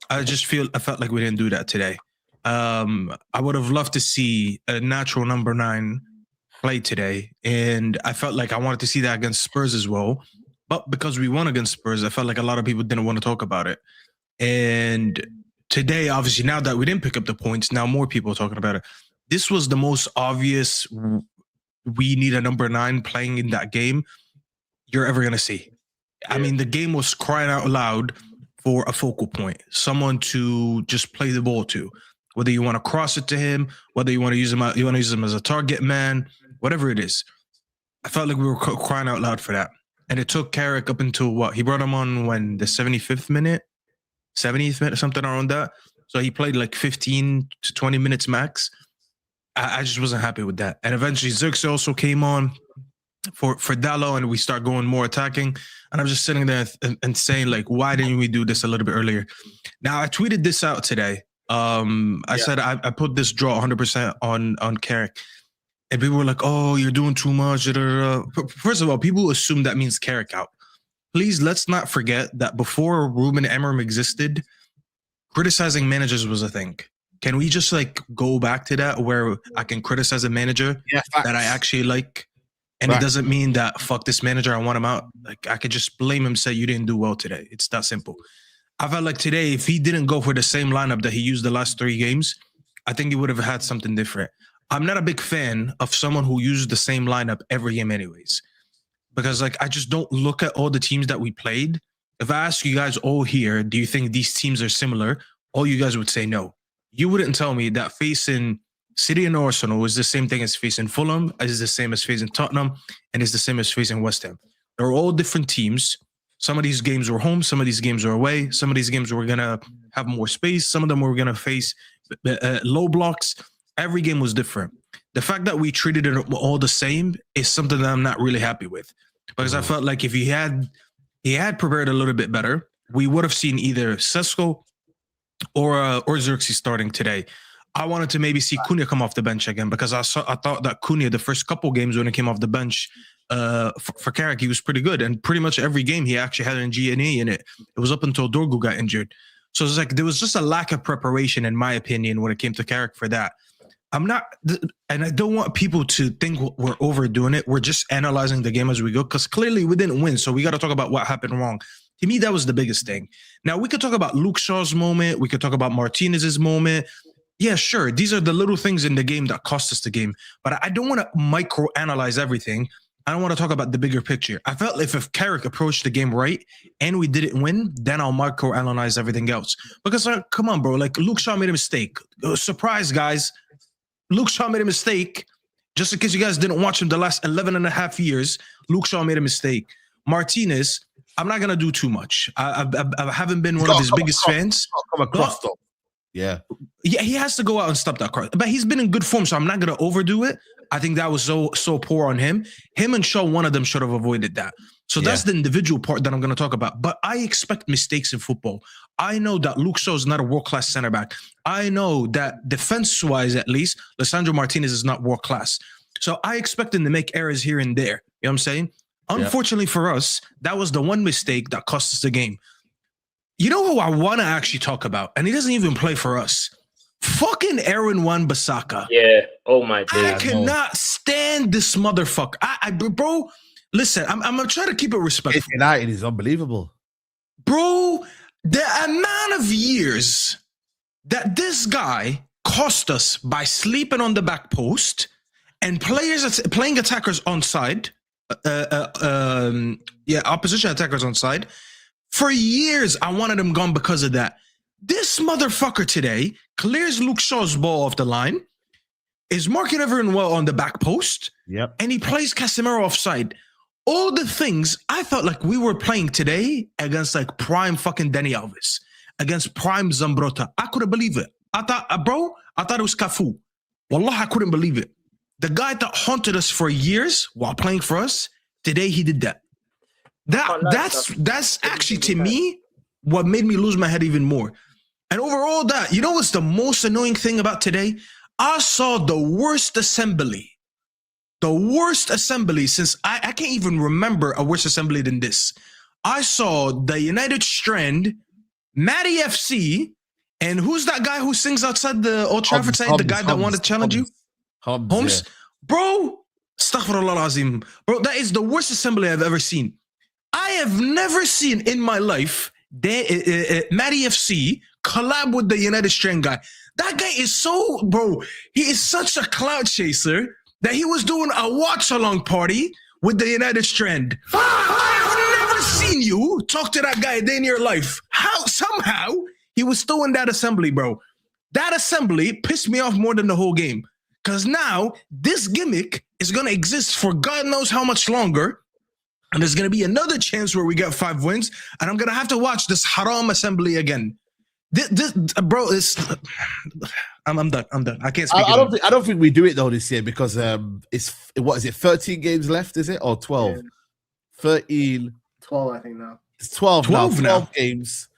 I felt like we didn't do that today. I would have loved to see a natural number 9 play today, and I felt like I wanted to see that against Spurs as well. But because we won against Spurs, I felt like a lot of people didn't want to talk about it. And today, obviously, now that we didn't pick up the points, now more people are talking about it. This was the most obvious we need a number 9 playing in that game you're ever going to see. I mean, the game was crying out loud for a focal point, someone to just play the ball to. Whether you want to cross it to him, whether you want to use him as a target man, whatever it is. I felt like we were crying out loud for that. And it took Carrick up until what? He brought him on when? The 75th minute? 70th minute, something around that. So he played like 15 to 20 minutes max. I just wasn't happy with that. And eventually Xerxes also came on for Dallo, and we start going more attacking. And I'm just sitting there and saying, like, why didn't we do this a little bit earlier? Now, I tweeted this out today. I said I put this draw 100% on Carrick. And people were like, oh, you're doing too much. First of all, people assume that means Carrick out. Please, let's not forget that before Ruben Amorim existed, criticizing managers was a thing. Can we just like go back to that, where I can criticize a manager that I actually like, and it doesn't mean that fuck this manager, I want him out. Like, I could just blame him, say you didn't do well today. It's that simple. I felt like today, if he didn't go for the same lineup that he used the last 3 games, I think he would have had something different. I'm not a big fan of someone who uses the same lineup every game anyways, because like I just don't look at all the teams that we played. If I ask you guys all here, do you think these teams are similar? All you guys would say no. You wouldn't tell me that facing City and Arsenal is the same thing as facing Fulham, is the same as facing Tottenham, and is the same as facing West Ham. They're all different teams. Some of these games were home, some of these games were away, some of these games we're going to have more space, some of them we're going to face low blocks. Every game was different. The fact that we treated it all the same is something that I'm not really happy with, because I felt like if he had prepared a little bit better, we would have seen either Sesko or Xerxes starting today. I wanted to maybe see Cunha come off the bench again, because I thought that Cunha, the first couple games when he came off the bench for Carrick, he was pretty good. And pretty much every game he actually had an G&E in it. It was up until Dorgu got injured. So it's like there was just a lack of preparation, in my opinion, when it came to Carrick for that. I'm not, and I don't want people to think we're overdoing it. We're just analyzing the game as we go, because clearly we didn't win. So we got to talk about what happened wrong. To me, that was the biggest thing. Now, we could talk about Luke Shaw's moment. We could talk about Martinez's moment. Yeah, sure. These are the little things in the game that cost us the game. But I don't want to micro-analyze everything. I don't want to talk about the bigger picture. I felt if Carrick approached the game right and we didn't win, then I'll micro-analyze everything else. Because, come on, bro. Like, Luke Shaw made a mistake. Surprise, guys. Luke Shaw made a mistake. Just in case you guys didn't watch him the last 11 and a half years, Luke Shaw made a mistake. Martinez, I'm not going to do too much. I haven't been one of his biggest fans. Come across, though. Yeah, he has to go out and stop that cross. But he's been in good form, so I'm not going to overdo it. I think that was so poor on him. Him and Shaw, one of them should have avoided that. So that's the individual part that I'm going to talk about. But I expect mistakes in football. I know that Luke Shaw is not a world-class center back. I know that defense-wise, at least, Lisandro Martinez is not world-class. So I expect him to make errors here and there. You know what I'm saying? Unfortunately for us, that was the one mistake that cost us the game. You know who I want to actually talk about? And he doesn't even play for us. Fucking Aaron Wan-Bissaka. Yeah. Oh my God. I cannot stand this motherfucker. Bro, listen, I'm gonna try to keep it respectful. United is unbelievable. Bro, the amount of years that this guy cost us by sleeping on the back post and playing attackers onside, opposition attackers onside. For years, I wanted him gone because of that. This motherfucker today clears Luke Shaw's ball off the line, is marking everyone well on the back post, and he plays Casemiro offside. All the things I felt like we were playing today against like prime fucking Dani Alves, against prime Zambrotta. I couldn't believe it. I thought it was Cafu. Wallah, I couldn't believe it. The guy that haunted us for years while playing for us, today he did that. That's actually, to me, what made me lose my head even more. And overall, you know what's the most annoying thing about today? I saw the worst assembly. The worst assembly since I can't even remember a worse assembly than this. I saw the United Strand, Matty FC, and who's that guy who sings outside the Old Trafford side? The guy that wanted to challenge you? Holmes? Yeah. Bro, astaghfirullah azim. Bro, that is the worst assembly I've ever seen. I have never seen in my life Matty FC collab with the United Strand guy. That guy is he is such a cloud chaser that he was doing a watch-along party with the United Strand. I have never seen you talk to that guy a day in your life. Somehow, he was still in that assembly, bro. That assembly pissed me off more than the whole game. Because now, this gimmick is going to exist for God knows how much longer. And there's going to be another chance where we get 5 wins. And I'm going to have to watch this haram assembly again. This bro, I'm done. I can't speak. I don't think we do it though this year because it's 13 games left, is it? Or 12? Yeah. 13. 12, I think now. It's 12 now. 12 games.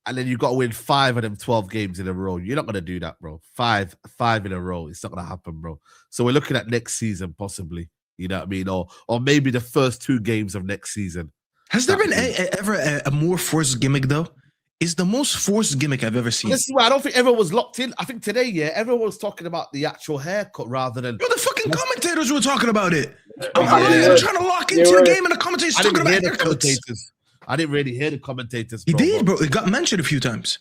And then you've got to win 5 of them 12 games in a row. You're not going to do that, bro. Five in a row. It's not going to happen, bro. So we're looking at next season, possibly. You know what I mean? Or maybe the first 2 games of next season. Has there been ever a more forced gimmick, though? It's the most forced gimmick I've ever seen. This is why I don't think everyone was locked in. I think today, yeah, everyone was talking about the actual haircut rather than... Bro, the fucking commentators were talking about it. I'm trying to lock into the game and the commentators talking about haircuts. I didn't really hear the commentators. He did, bro. It got mentioned a few times.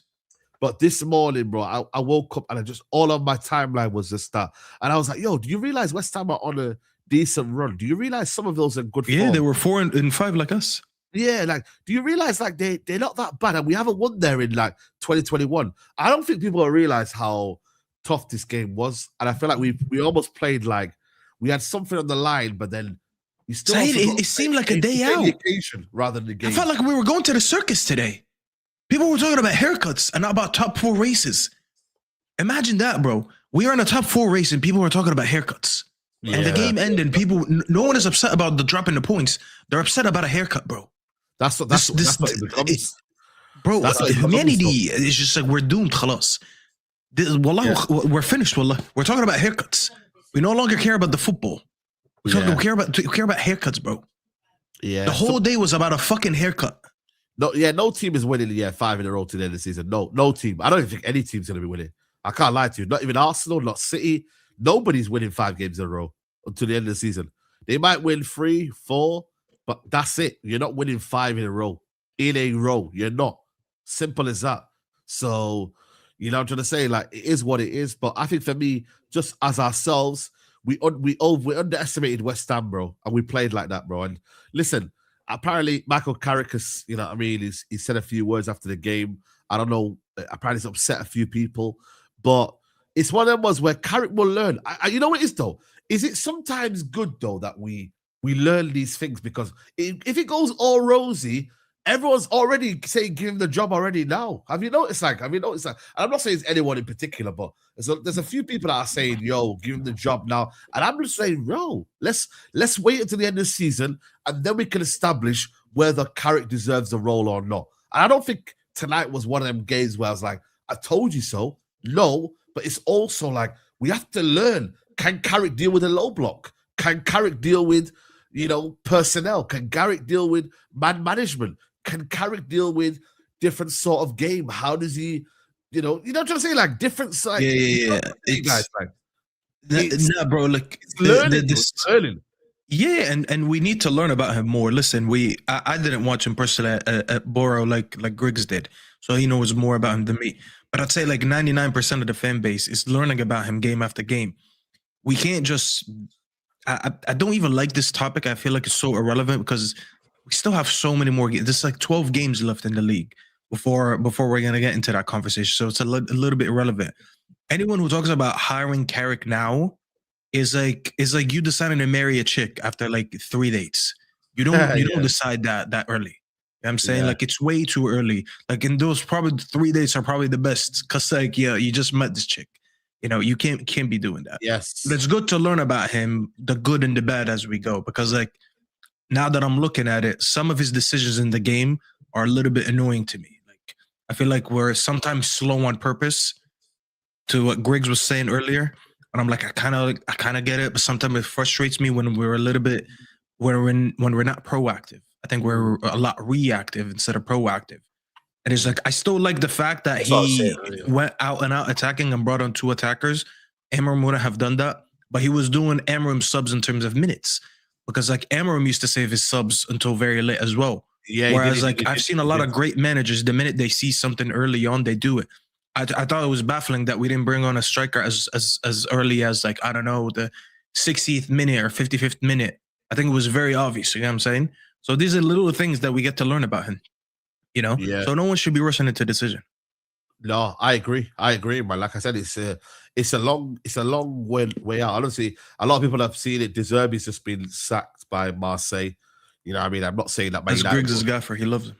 But this morning, bro, I woke up and all of my timeline was just that. And I was like, yo, do you realize West Ham are on a decent run? Do you realize some of those are good form? Yeah, they were 4 and 5 like us. Yeah, like, do you realize like they're not that bad, and we haven't won there in like 2021? I don't think people realize how tough this game was, and I feel like we almost played like we had something on the line, but then you still. It seemed like a day out, rather than the game. I felt like we were going to the circus today. People were talking about haircuts and not about top 4 races. Imagine that, bro. We are in a top 4 race, and people were talking about haircuts. Yeah. And the game ended. No one is upset about the drop in the points. They're upset about a haircut, bro. That's what it becomes. Bro, humanity is just like we're doomed, khalas. We're finished, wallah. We're talking about haircuts. We no longer care about the football. We care about haircuts, bro. Yeah. The whole day was about a fucking haircut. No team is winning 5 in a row to the end of the season. No team. I don't even think any team's gonna be winning. I can't lie to you. Not even Arsenal, not City. Nobody's winning 5 games in a row until the end of the season. They might win 3, 4. But that's it. You're not winning 5 in a row. You're not. Simple as that. So, you know what I'm trying to say? Like, it is what it is. But I think for me, just as ourselves, we underestimated West Ham, bro. And we played like that, bro. And listen, apparently Michael Carrick has, you know what I mean? He said a few words after the game. I don't know. Apparently it's upset a few people. But it's one of them ones where Carrick will learn. You know what it is, though? Is it sometimes good, though, that we learn these things? Because if it goes all rosy, everyone's already saying give him the job already now. Have you noticed that? I'm not saying it's anyone in particular, but there's a few people that are saying, yo, give him the job now. And I'm just saying, bro, let's wait until the end of the season and then we can establish whether Carrick deserves the role or not. And I don't think tonight was one of them games where I was like, I told you so. No, but it's also like we have to learn. Can Carrick deal with a low block? Can Carrick deal with personnel? Can Carrick deal with man management? Can Carrick deal with different sort of game? How does he, you know what I'm trying to say? Like different side. Yeah. Bro, like learning. Yeah, and we need to learn about him more. Listen, I didn't watch him personally at Borough like Griggs did, so he knows more about him than me. But I'd say like 99% of the fan base is learning about him game after game. We can't just. I don't even like this topic. I feel like it's so irrelevant because we still have so many more games. There's like 12 games left in the league before we're gonna get into that conversation. So it's a little bit irrelevant. Anyone who talks about hiring Carrick now is like you deciding to marry a chick after like 3 dates. You don't decide that early. You know what I'm saying? Like it's way too early. Like in those probably 3 dates are probably the best because like you just met this chick. You know, you can't be doing that. Yes. But it's good to learn about him, the good and the bad as we go, because like now that I'm looking at it, some of his decisions in the game are a little bit annoying to me. Like, I feel like we're sometimes slow on purpose, to what Griggs was saying earlier. And I'm like, I kind of get it, but sometimes it frustrates me when we're a little bit, when we're not proactive. I think we're a lot reactive instead of proactive. And it's like, I still like the fact that That's what I was he saying earlier. went out and out attacking and brought on 2 attackers. Amram wouldn't have done that, but he was doing Amram subs in terms of minutes, because like Amram used to save his subs until very late as well. Yeah. Whereas like I've seen a lot of great managers, the minute they see something early on, they do it. I thought it was baffling that we didn't bring on a striker as early as, like, I don't know, the 60th minute or 55th minute. I think it was very obvious. You know what I'm saying? So these are little things that we get to learn about him. You know? Yeah. So no one should be rushing into decision. No, I agree, man. Like I said, it's a long way out. Honestly, a lot of people have seen it. De Zerbi's just been sacked by Marseille. You know what I mean? I'm not saying that. That's Griggs' gaffer. He loves him.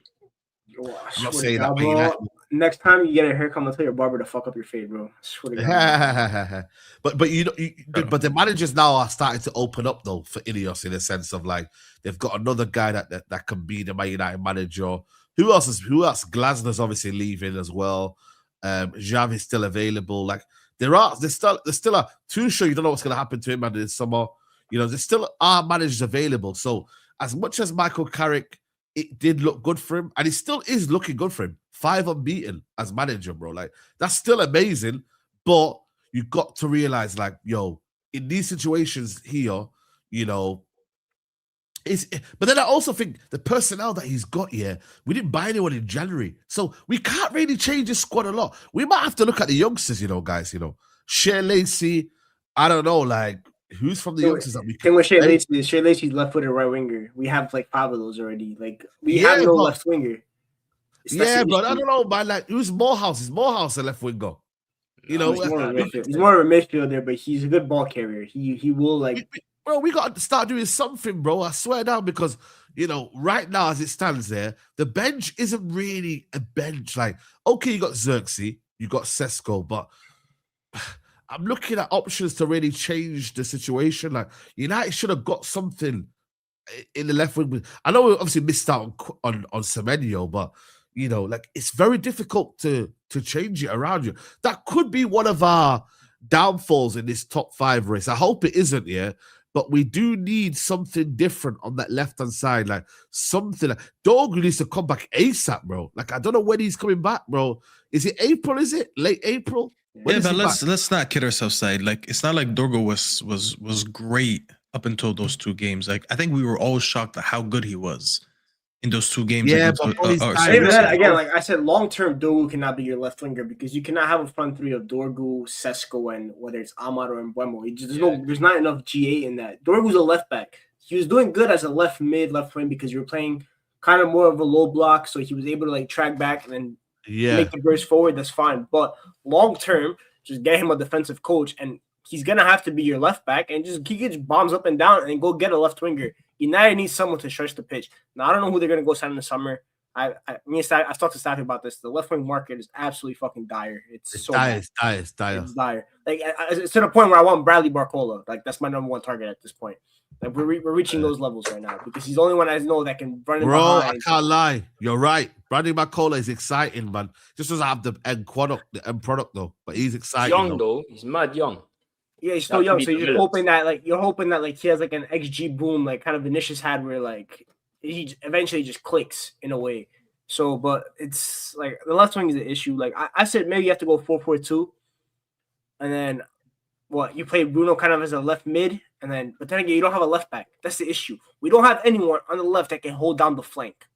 I'm not saying that. Bro, next time you get a haircut, I'm gonna tell your barber to fuck up your fade, bro. I swear to God. but you know, but the managers now are starting to open up though for Ineos, in a sense of like they've got another guy that can be the Man United manager. Who else? Glasner's obviously leaving as well. Jav is still available. Like there's still a Tuchel. You don't know what's going to happen to him in the summer. You know, there still are managers available. So as much as Michael Carrick, it did look good for him, and it still is looking good for him. 5 unbeaten as manager, bro. Like that's still amazing. But you got to realize, like, yo, in these situations here, you know. But then I also think the personnel that he's got here, we didn't buy anyone in January. So we can't really change his squad a lot. We might have to look at the youngsters, you know, guys, you know. Shea Lacey, I don't know, like, who's from the youngsters that we can... Thing with Shea Lacey's left-footed right winger. We have, like, 5 of those already. Like, we have no left winger. Yeah, but I don't know, man. Like, who's Morehouse? Is Morehouse a left winger? You know, he's more of a midfielder, but he's a good ball carrier. He will, like... Bro, we got to start doing something, bro. I swear down, because, you know, right now as it stands there, the bench isn't really a bench. Like, okay, you got Xerxes, you got Sesko, but I'm looking at options to really change the situation. Like, United should have got something in the left wing. I know we obviously missed out on Semenyo, but, you know, like, it's very difficult to change it around you. That could be one of our downfalls in this top 5 race. I hope it isn't, yeah. But we do need something different on that left-hand side, like something. Like, Dorgu needs to come back ASAP, bro. Like, I don't know when he's coming back, bro. Is it April? Is it late April? Yeah, but let's not kid ourselves. Side, like, it's not like Dorgu was great up until those 2 games. Like, I think we were all shocked at how good he was in those 2 games. Yeah, but again, like I said, long-term, Dorgu cannot be your left winger because you cannot have a front 3 of Dorgu, Sesko, and whether it's Amad or Mbeumo. There's not enough GA in that. Dorgu's a left back. He was doing good as a left mid, left wing because you were playing kind of more of a low block, so he was able to like track back and then make the burst forward. That's fine. But long-term, just get him a defensive coach, and he's gonna have to be your left back, and just he gets bombs up and down, and go get a left winger. United needs someone to stretch the pitch. Now, I don't know who they're going to go sign in the summer. I've talked to Staffy about this. The left wing market is absolutely fucking dire. It's so dire. It's dire. Like, it's to the point where I want Bradley Barcola. Like, that's my number 1 target at this point. Like, we're reaching those levels right now because he's the only one I know that can run in behind. I can't lie. You're right. Bradley Barcola is exciting, man. Just doesn't have the end product though. But he's exciting. He's young though. He's mad young. Yeah, he's still young, so you're hoping that he has like an XG boom, like kind of Vinicius had, where like he eventually just clicks in a way. So, but it's like the left wing is the issue. Like I said, maybe you have to go 4-4-2, and then you play Bruno kind of as a left mid, but then again, you don't have a left back. That's the issue. We don't have anyone on the left that can hold down the flank.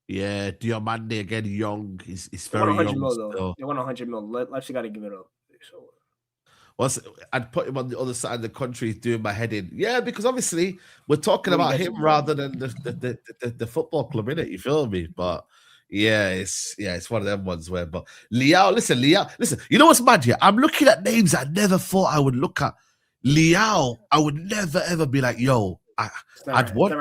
Yeah, Diomande again, young. He's very young. They want 100 mil. Leipzig got to give it up. So. I'd put him on the other side of the country doing my head in. Yeah, because obviously we're talking about him rather than the football club, innit? You feel me? But it's one of them ones where. But Liao, listen. You know what's mad here? I'm looking at names I never thought I would look at. Liao, I would never ever be like, yo, I'd want.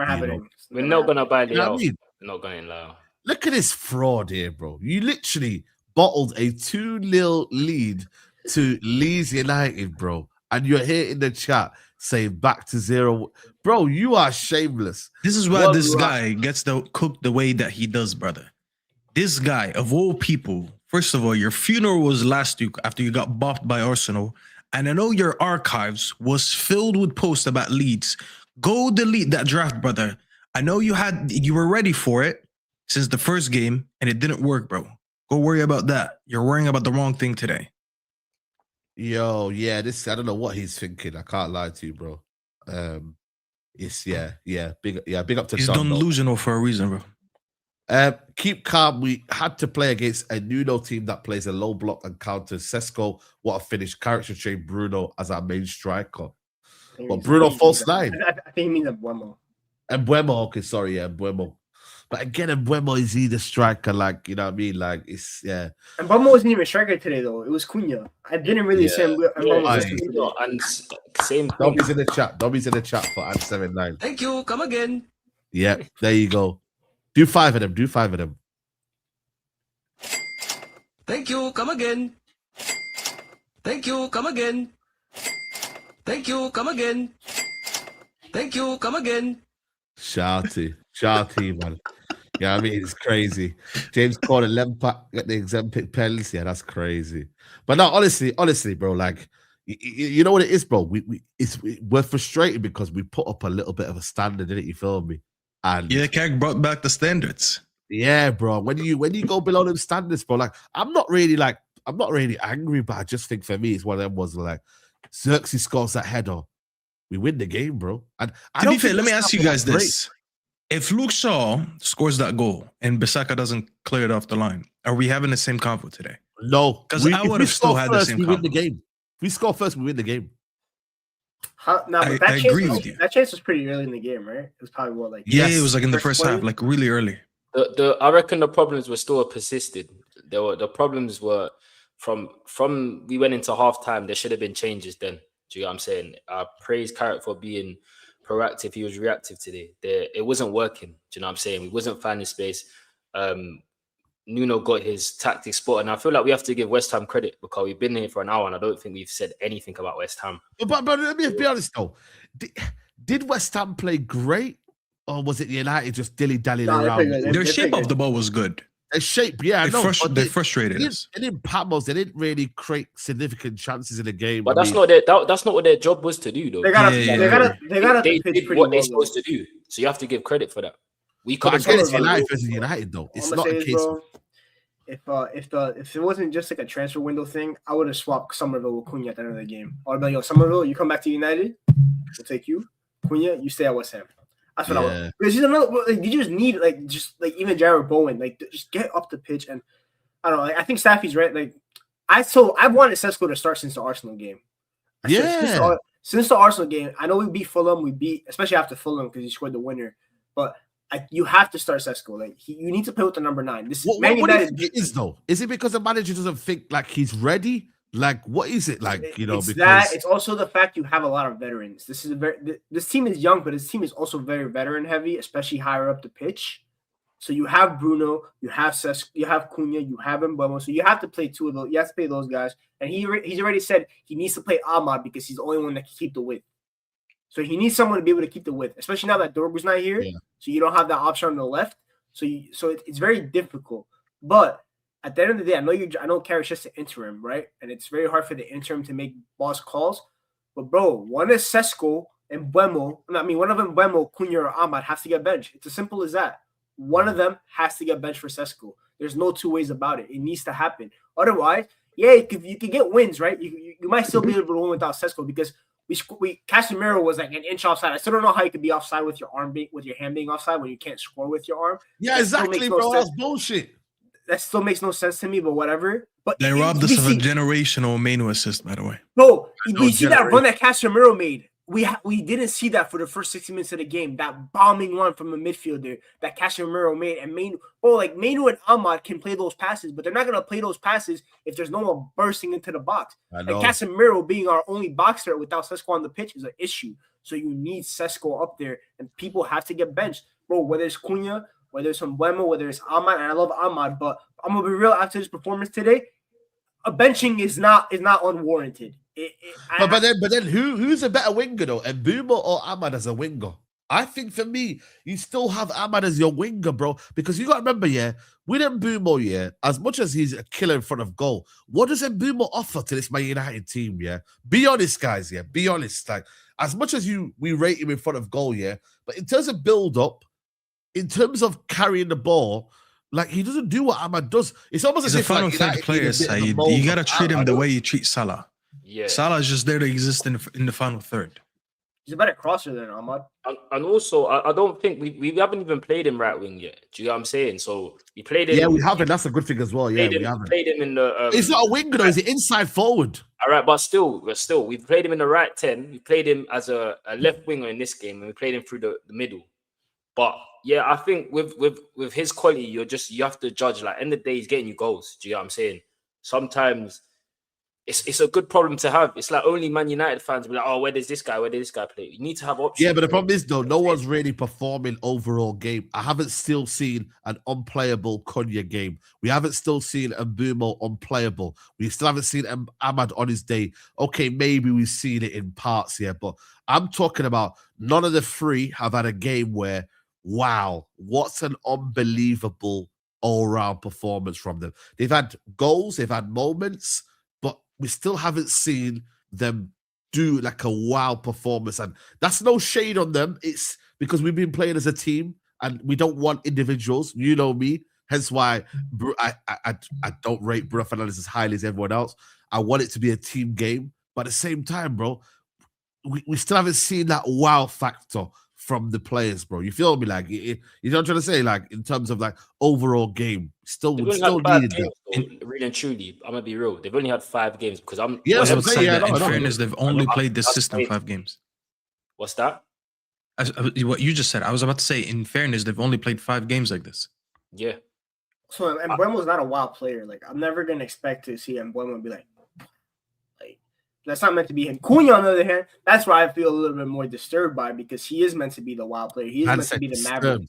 We're not gonna buy Liao. You know what I mean? We're not going Liao. Look at this fraud here, bro. You literally bottled a 2-0 lead to Leeds United, bro, and you're here in the chat saying back to zero. Bro, you are shameless. This is why What this rock? guy gets cooked the way that he does, brother. This guy, of all people, first of all, your funeral was last week after you got bopped by Arsenal. And I know your archives was filled with posts about Leeds. Go delete that draft, brother. I know you were ready for it since the first game, and it didn't work, bro. Go worry about that. You're worrying about the wrong thing today. Yo, yeah, I don't know what he's thinking. I can't lie to you, bro. Big up to He's Don, done though. delusional for a reason, bro. Keep calm. We had to play against a Nuno team that plays a low block and counters. Sesko, what a finish. Carrick should train Bruno as our main striker. But Bruno false nine. I think he means Embuemo. Embuemo, okay, sorry, yeah, Embuemo. But again, Embuemo is he the striker? Like, you know what I mean? Like, it's yeah. Embuemo wasn't even striker today, though. It was Cunha. I didn't really say Embuemo was today. And same thing. Dobby's in the chat. Dobby's in the chat for Ad79. Thank you. Come again. Yeah, there you go. Do 5 of them. Do 5 of them. Thank you. Come again. Thank you. Come again. Thank you. Come again. Thank you. Come again. Shouty, man. Yeah, I mean, it's crazy. James called a Lampard get the exempt pens. Yeah, that's crazy. But no, honestly, bro, like, you know what it is, bro? We're frustrated because we put up a little bit of a standard, didn't you? Feel me? And yeah, Carrick brought back the standards. Yeah, bro. When you go below them standards, bro, like I'm not really angry, but I just think for me it's one of them was like Xerxes scores that header, we win the game, bro. And to be fair, let me ask you guys this: if Luke Shaw scores that goal and Bissaka doesn't clear it off the line, are we having the same convo today? No, because I would have still had the same. We win the game. If we score first, we win the game. I agree with you. That chance was pretty early in the game, right? It was probably what, like it was like in the first half, like really early. I reckon the problems were still persisted. The problems were from we went into halftime. There should have been changes then. Do you know what I'm saying? I praise Carrick for being proactive. He was reactive today. It wasn't working. Do you know what I'm saying? We wasn't finding space. Nuno got his tactic spot, and I feel like we have to give West Ham credit because we've been here for an hour, and I don't think we've said anything about West Ham. But let me be honest though, did West Ham play great, or was it United just dilly-dallying around? Their shape of the ball was good. Their shape, yeah, they frustrated us. They didn't really create significant chances in the game. But that's not what their job was to do, though. They did what they're supposed to do. So you have to give credit for that. We could have United versus United though. It's not a case. Bro, if it wasn't just like a transfer window thing, I would have swapped Somerville with Cunha at the end of the game. I would be like, yo, Somerville, you come back to United, we'll take you. Cunha, you stay at West Ham. That's what I would. Because he's another. Like, you just need even Jared Bowen, like just get up the pitch, and I don't know. Like, I think Staffy's right. Like I've wanted Sesko to start since the Arsenal game. Since the Arsenal game, I know we beat Fulham. Especially after Fulham because he scored the winner, but. You have to start Sesko. Like you need to play with the number 9. What do you think it is though? Is it because the manager doesn't think like he's ready? Like what is it like? It's also the fact you have a lot of veterans. This team is young, but this team is also very veteran heavy, especially higher up the pitch. So you have Bruno, you have Sesko, you have Cunha, you have Mbeumo. So you have to play 2 of those. You have to play those guys, and he's already said he needs to play Ahmad because he's the only one that can keep the width. So he needs someone to be able to keep the width, especially now that Dorgu's not here. Yeah. So you don't have that option on the left. So it's very difficult. But at the end of the day, I know Carrick's just an interim, right? And it's very hard for the interim to make boss calls. But bro, one is Sesko and Mbeumo. One of them, Mbeumo, Cunha, or Ahmad, has to get benched. It's as simple as that. One of them has to get benched for Sesko. There's no two ways about it. It needs to happen. Otherwise, you can get wins, right? You might still be able to win without Sesko because Casemiro was like an inch offside. I still don't know how you could be offside with your hand being offside when you can't score with your arm. Yeah, exactly, bro. That's bullshit. That still makes no sense to me, but whatever. But they robbed us of a generational Manu assist, by the way. No, you see that run that Casemiro made. We didn't see that for the first 60 minutes of the game. That bombing run from a midfielder that Casemiro made, and Manu and Ahmad can play those passes, but they're not gonna play those passes if there's no one bursting into the box. And Casemiro being our only box threat without Sesko on the pitch is an issue. So you need Sesko up there, and people have to get benched, bro. Whether it's Cunha, whether it's Mbeumo, whether it's Ahmad, and I love Ahmad, but I'm gonna be real. After this performance today, a benching is not unwarranted. But then who's a better winger though? Mbeumo or Ahmad as a winger? I think for me, you still have Ahmad as your winger, bro. Because you got to remember, with Mbeumo, as much as he's a killer in front of goal, what does Mbeumo offer to this Man United team, Be honest, guys, Be honest. Like, as much as we rate him in front of goal, but in terms of build-up, in terms of carrying the ball, like, he doesn't do what Ahmad does. It's almost He's as a if final like, third player, Saeed. You got to treat him the way you treat Salah. Yeah. Salah is just there to exist in the final third. He's a better crosser than Ahmad. And also, I don't think we haven't even played him right wing yet. Do you know what I'm saying? So we played him. Yeah, we haven't. That's a good thing as well. Yeah, we haven't. Played him in the. He's not a winger though. He's an inside forward. All right, but still, we played him in the right 10. We played him as a left winger in this game, and we played him through the middle. But yeah, I think with his quality, you have to judge. Like, end of the day, he's getting you goals. Do you know what I'm saying? Sometimes it's a good problem to have. It's like only Man United fans be like, oh, where does this guy play? You need to have options. Yeah, but the problem is though, no one's really performing overall game. I haven't still seen an unplayable Cunha game. We haven't still seen Mbeumo unplayable. We still haven't seen Ahmad on his day. Okay, maybe we've seen it in parts, but I'm talking about none of the three have had a game where, wow, what's an unbelievable all-round performance from them. They've had goals, they've had moments, but we still haven't seen them do like a wow performance. And that's no shade on them. It's because we've been playing as a team and we don't want individuals. You know me. Hence why I don't rate Bruno Fernandes as highly as everyone else. I want it to be a team game. But at the same time, bro, we still haven't seen that wow factor from the players, bro. You feel me? Like, you know what I'm trying to say? Like, in terms of like overall game, still needed that. Really and truly, I'm gonna be real. They've only had 5 games because I'm. Yeah, I would say that in fairness, they've only played this system 5 games. What's that? What you just said. I was about to say, in fairness, they've only played 5 games like this. Yeah. So Mbeumo's not a wild player. Like, I'm never gonna expect to see Mbeumo be like that's not meant to be him. Cunha, on the other hand, that's where I feel a little bit more disturbed by, because he is meant to be the wild player. He is meant to be the maverick.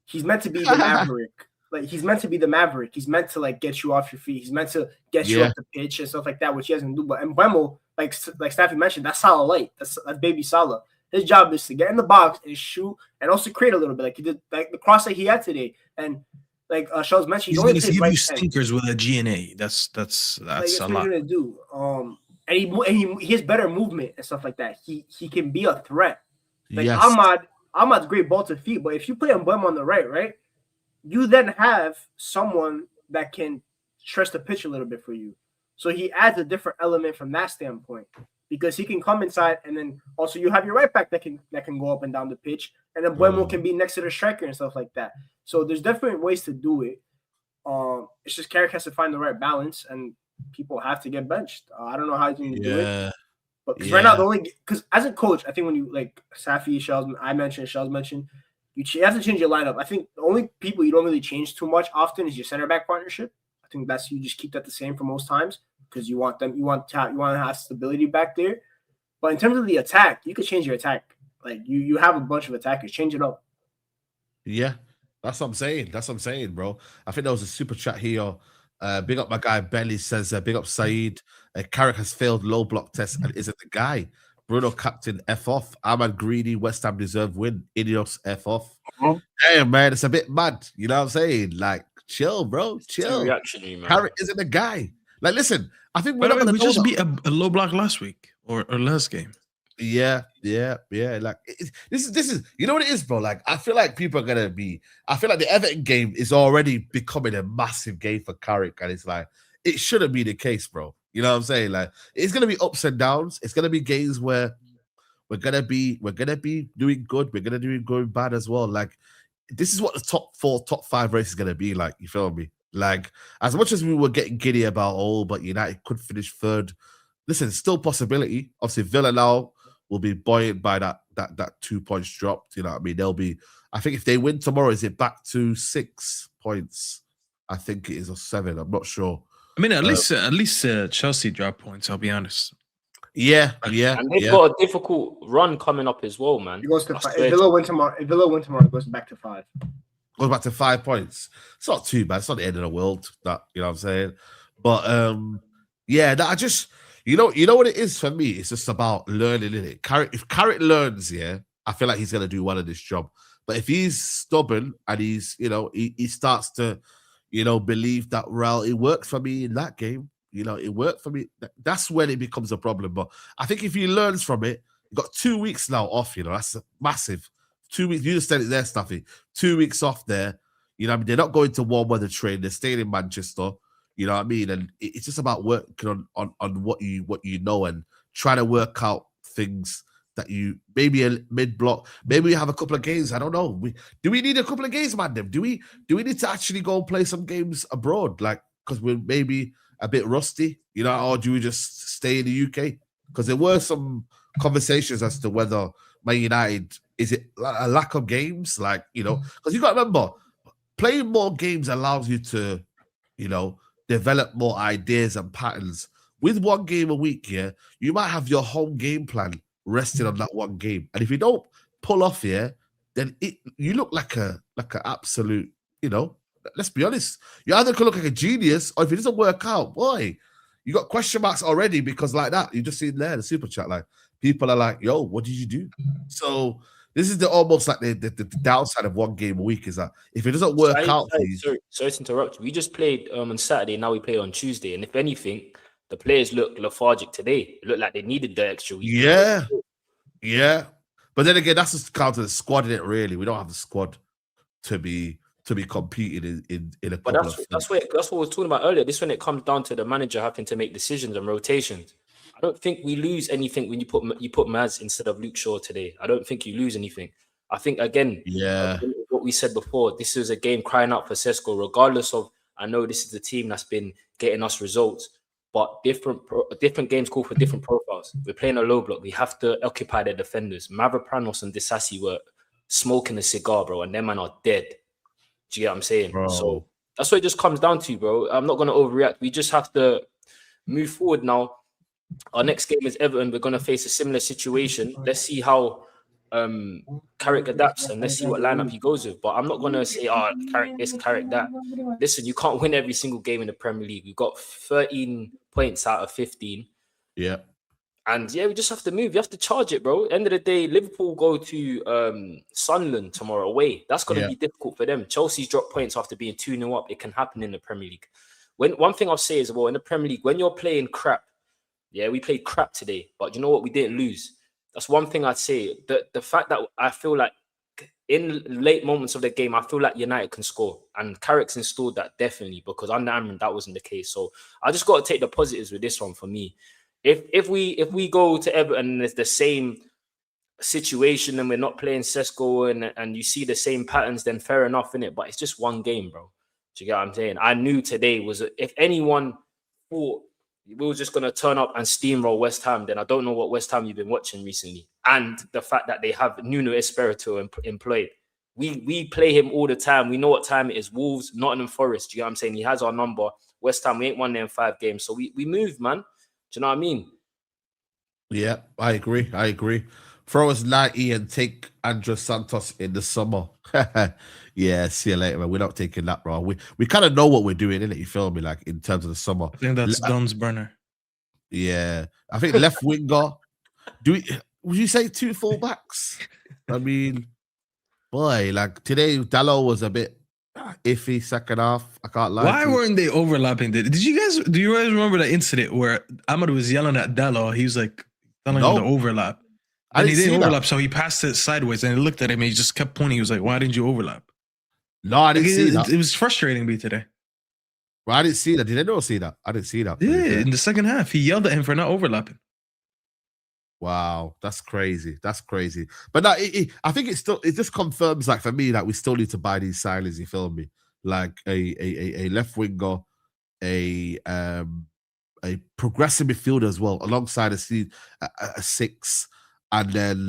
He's meant to be the maverick. Like, he's meant to be the maverick. He's meant to like get you off your feet. He's meant to get you off the pitch and stuff like that, which he doesn't do. But Mbeumo, like Staffy mentioned, that's Salah light. That's baby Salah. His job is to get in the box and shoot and also create a little bit, like he did, like the cross that he had today. And like Charles mentioned, he's going to give you stinkers with a GNA. That's like, a lot. What he's gonna do. And he has better movement and stuff like that. He can be a threat. Like, yes. Ahmad's great ball to feet, but if you play Mbeumo on the right, you then have someone that can stretch the pitch a little bit for you. So he adds a different element from that standpoint, because he can come inside, and then also you have your right back that can go up and down the pitch, and then Mbeumo can be next to the striker and stuff like that. So there's definitely ways to do it. It's just Carrick has to find the right balance, and people have to get benched. I don't know how he's going to do it. But right now, because as a coach, I think when you like Safi, Shells mentioned, you have to change your lineup. I think the only people you don't really change too much often is your center back partnership. I think you just keep that the same for most times, because you want to have stability back there. But in terms of the attack, you could change your attack. Like, you have a bunch of attackers, change it up. Yeah, that's what I'm saying. Bro. I think there was a super chat here. Big up my guy Belly says, big up Saeed. Carrick has failed low block test and isn't the guy. Bruno captain F off. Ahmad greedy. West Ham deserve win. Ineos F off. Damn, man, it's a bit mad. You know what I'm saying? Like, chill, bro. Chill. Reactionary, man. Carrick isn't the guy. Like, listen, I think we just beat a low block last week or last game. Yeah. Like, this is you know what it is, bro. Like, I feel like people are gonna be. I feel like the Everton game is already becoming a massive game for Carrick, and it's like it shouldn't be the case, bro. You know what I'm saying? Like, it's gonna be ups and downs. It's gonna be games where we're gonna be doing good. We're gonna be going bad as well. Like, this is what the top 4, top 5 race is gonna be like. You feel me? Like, as much as we were getting giddy about, but United could finish 3rd. Listen, still possibility. Obviously, Villa now will be buoyant by that 2 points dropped. You know what I mean? They'll be. I think if they win tomorrow, is it back to 6 points? I think it is, or 7. I'm not sure. I mean, at least Chelsea drop points. I'll be honest. Yeah. And they've got a difficult run coming up as well, man. It goes to 5. If Villa win tomorrow, it goes back to 5. Goes back to 5 points. It's not too bad. It's not the end of the world. That, you know what I'm saying? But I just, You know what it is for me? It's just about learning, isn't it? If Carrick learns, yeah, I feel like he's gonna do well in this job. But if he's stubborn and he's, he starts to, believe that, well, it worked for me in that game, it worked for me. That's when it becomes a problem. But I think if he learns from it, you've got 2 weeks now off, that's massive. 2 weeks, you just said it there, Stuffy. 2 weeks off there. They're not going to warm weather train, they're staying in Manchester. You know what I mean? And it's just about working on what you know and trying to work out things that you maybe a mid-block, maybe we have a couple of games. I don't know. Do we need a couple of games, man? Do we need to actually go and play some games abroad? Like, because we're maybe a bit rusty, or do we just stay in the UK? Because there were some conversations as to whether Man United, is it a lack of games? Like, because you got to remember, playing more games allows you to, develop more ideas and patterns. With 1 game a week, you might have your home game plan resting on that 1 game. And if you don't pull off then you look like an absolute, let's be honest. You either could look like a genius, or if it doesn't work out, boy, you got question marks already, because like that, you just see there, the super chat, like people are like, yo, what did you do? So this is almost like the downside of 1 game a week, is that if it doesn't work out for you. Sorry to interrupt. We just played on Saturday, now we play on Tuesday. And if anything, the players look lethargic today. It looked like they needed the extra week. Yeah. But then again, that's just counting the squad, in it, really. We don't have the squad to be competing in a couple of things. That's what we were talking about earlier. This when it comes down to the manager having to make decisions and rotations. I don't think we lose anything when you put Maz instead of Luke Shaw today. I don't think you lose anything. I think, again, what we said before, this is a game crying out for Sesko, regardless of, I know this is the team that's been getting us results, but different games call for different profiles. We're playing a low block. We have to occupy their defenders. Mavropanos and Disasi were smoking a cigar, bro, and them man are dead. Do you get what I'm saying? Bro. So that's what it just comes down to, bro. I'm not going to overreact. We just have to move forward now. Our next game is Everton. We're going to face a similar situation. Let's see how Carrick adapts, and let's see what lineup he goes with. But I'm not going to say, Carrick this, Carrick that. Listen, you can't win every single game in the Premier League. We've got 13 points out of 15. Yeah. And we just have to move. You have to charge it, bro. End of the day, Liverpool go to Sunderland tomorrow away. That's going to be difficult for them. Chelsea's dropped points after being 2-0 up. It can happen in the Premier League. One thing I'll say is, well, in the Premier League, when you're playing crap, we played crap today, but you know what? We didn't lose. That's one thing I'd say. The fact that I feel like in late moments of the game, I feel like United can score. And Carrick's installed that definitely, because under Amrin, that wasn't the case. So I just got to take the positives with this one for me. If we go to Everton and it's the same situation and we're not playing Sesko and you see the same patterns, then fair enough, innit? But it's just 1 game, bro. Do you get what I'm saying? I knew today was, if anyone thought we were just going to turn up and steamroll West Ham, then I don't know what West Ham you've been watching recently. And the fact that they have Nuno Espirito employed. We play him all the time. We know what time it is. Wolves, Nottingham Forest. Do you know what I'm saying? He has our number. West Ham, we ain't won there in 5 games. So we move, man. Do you know what I mean? Yeah, I agree. Throw us 90 and take Andres Santos in the summer. Yeah, see you later, man. We're not taking that, bro. We kind of know what we're doing, innit? You feel me? Like, in terms of the summer. I think that's Don's burner. Yeah. I think left winger. Would you say 2 fullbacks? I mean, boy, like today, Dallo was a bit iffy second half. I can't lie. Why weren't they overlapping? Do you guys remember that incident where Ahmad was yelling at Dallo? He was like telling him to overlap. And he didn't overlap, so he passed it sideways and he looked at him and he just kept pointing. He was like, why didn't you overlap? No, I didn't see that. It was frustrating me today. Well, I didn't see that. Did anyone see that? I didn't see that. Yeah, in the second half, he yelled at him for not overlapping. Wow, that's crazy. But no, I think it just confirms, like, for me, that we still need to buy these signings. You feel me? Like a left winger, a progressive midfielder as well, alongside a 6, and then